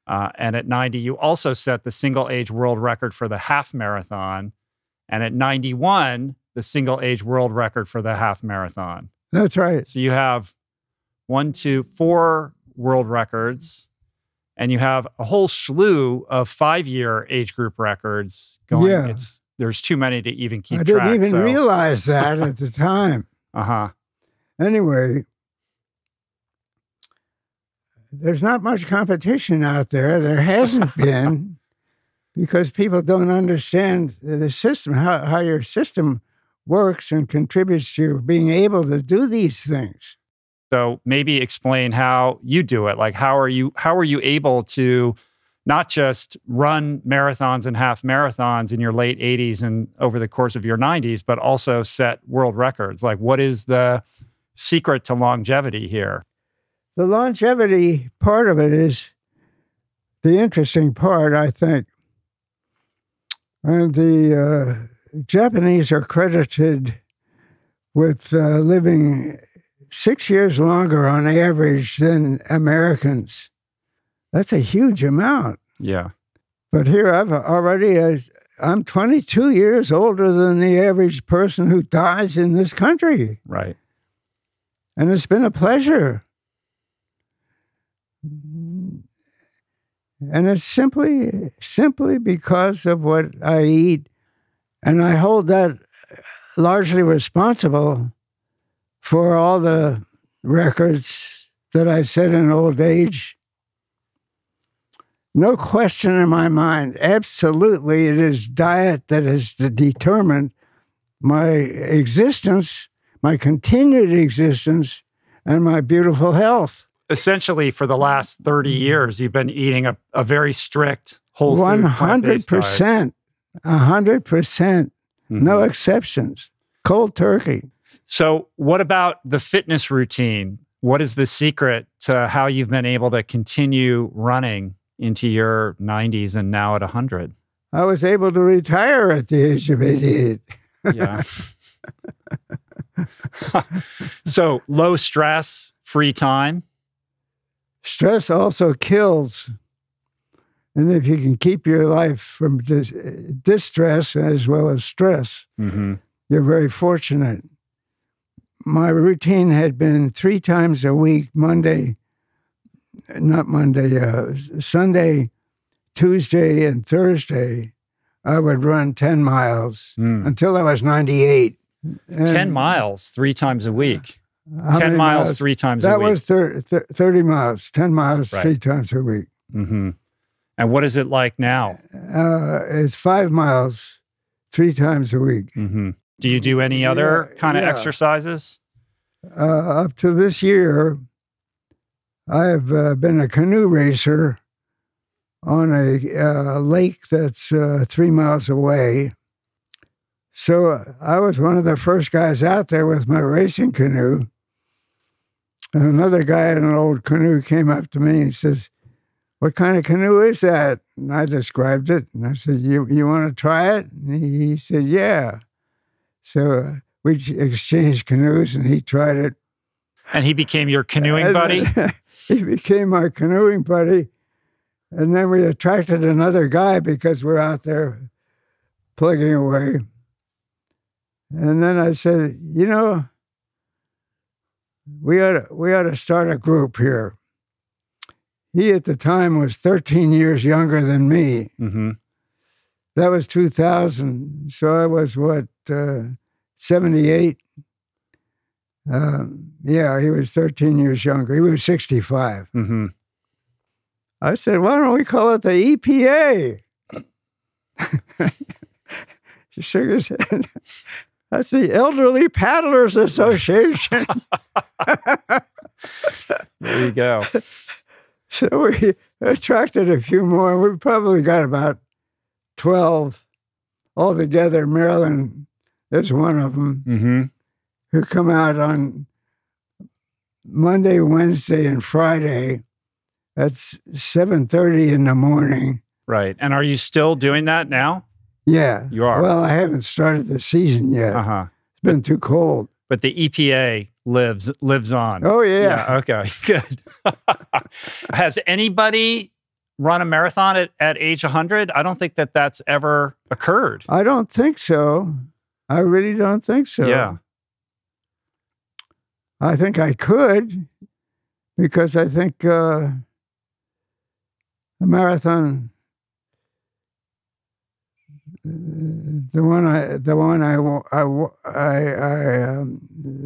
And at 90, you also set the single age world record for the half marathon. And at 91, the single age world record for the half marathon. That's right. So you have 4 world records. And you have a whole slew of 5-year age group records going. Yeah. There's too many to even keep track. I didn't even realize that at the time. Anyway, there's not much competition out there. There hasn't been because people don't understand the system, how your system works and contributes to being able to do these things. So maybe explain how you do it. Like, how are you able to not just run marathons and half marathons in your late 80s and over the course of your 90s, but also set world records? Like, what is the secret to longevity here? The longevity part of it is the interesting part, I think. And the Japanese are credited with living 6 years longer on average than Americans. That's a huge amount. Yeah. But here I've already I'm 22 years older than the average person who dies in this country. Right. And it's been a pleasure. And it's simply because of what I eat. And I hold that largely responsible for all the records that I set in old age. No question in my mind. Absolutely, it is diet that has determined my existence, my continued existence, and my beautiful health. Essentially, for the last 30 years, you've been eating a very strict whole food plant-based diet. 100%, no exceptions, cold turkey. So what about the fitness routine? What is the secret to how you've been able to continue running into your 90s and now at 100? I was able to retire at the age of 88. Yeah. So low stress, free time? Stress also kills. And if you can keep your life from distress as well as stress, you're very fortunate. My routine had been 3 times a week, Sunday, Tuesday, and Thursday. I would run 10 miles until I was 98. 10 miles 3 times a week. 10 miles 3 times a week. That was 30 miles, 10 miles 3 times a week. Mm-hmm. And what is it like now? It's 5 miles 3 times a week. Mm-hmm. Do you do any other kind of exercises? Up to this year, I have been a canoe racer on a lake that's 3 miles away. So I was one of the first guys out there with my racing canoe. And another guy in an old canoe came up to me and says, "What kind of canoe is that?" And I described it. And I said, you want to try it? And he said, yeah. So we exchanged canoes and he tried it. And he became your canoeing buddy? He became my canoeing buddy. And then we attracted another guy because we're out there plugging away. And then I said, we ought to start a group here. He at the time was 13 years younger than me. Mm-hmm. That was 2000. So I was 78? Yeah, he was 13 years younger. He was 65. Mm-hmm. I said, why don't we call it the EPA? She shook his head. That's the Elderly Paddlers Association. There you go. So we attracted a few more. We probably got about 12 altogether. Maryland is one of them, who come out on Monday, Wednesday, and Friday. That's 7:30 in the morning. Right. And are you still doing that now? Yeah. You are? Well, I haven't started the season yet. It's been too cold. But the EPA lives on. Oh, yeah. Okay, good. Has anybody run a marathon at age 100? I don't think that's ever occurred. I don't think so. I really don't think so. Yeah. I think I could, because I think a marathon, the one I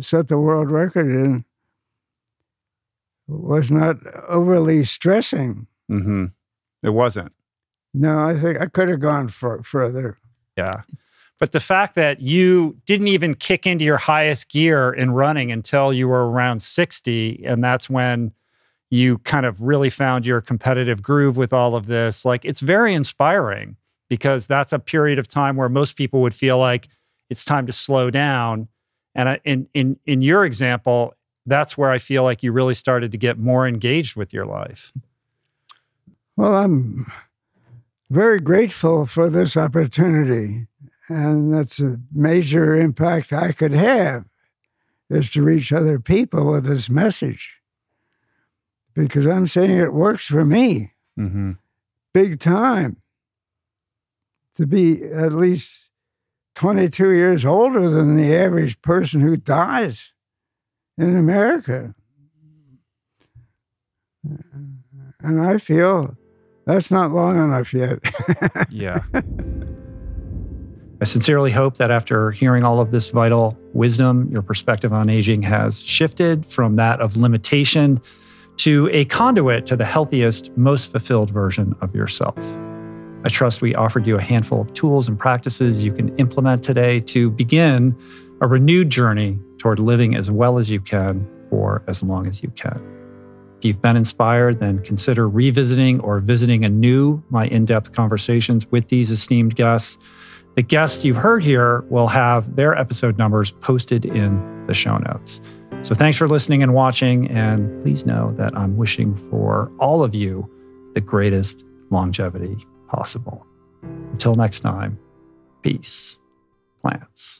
set the world record in, was not overly stressing. Mm-hmm. It wasn't. No, I think I could have gone further. Yeah. But the fact that you didn't even kick into your highest gear in running until you were around 60, and that's when you kind of really found your competitive groove with all of this, like, it's very inspiring, because that's a period of time where most people would feel like it's time to slow down. And in your example, that's where I feel like you really started to get more engaged with your life. Well, I'm very grateful for this opportunity. And that's a major impact I could have, is to reach other people with this message. Because I'm saying it works for me. Big time. to be at least 22 years older than the average person who dies in America. And I feel that's not long enough yet. Yeah. I sincerely hope that after hearing all of this vital wisdom, your perspective on aging has shifted from that of limitation to a conduit to the healthiest, most fulfilled version of yourself. I trust we offered you a handful of tools and practices you can implement today to begin a renewed journey toward living as well as you can for as long as you can. If you've been inspired, then consider revisiting or visiting anew my in-depth conversations with these esteemed guests. The guests you've heard here will have their episode numbers posted in the show notes. So thanks for listening and watching, and please know that I'm wishing for all of you the greatest longevity possible. Until next time, peace, plants.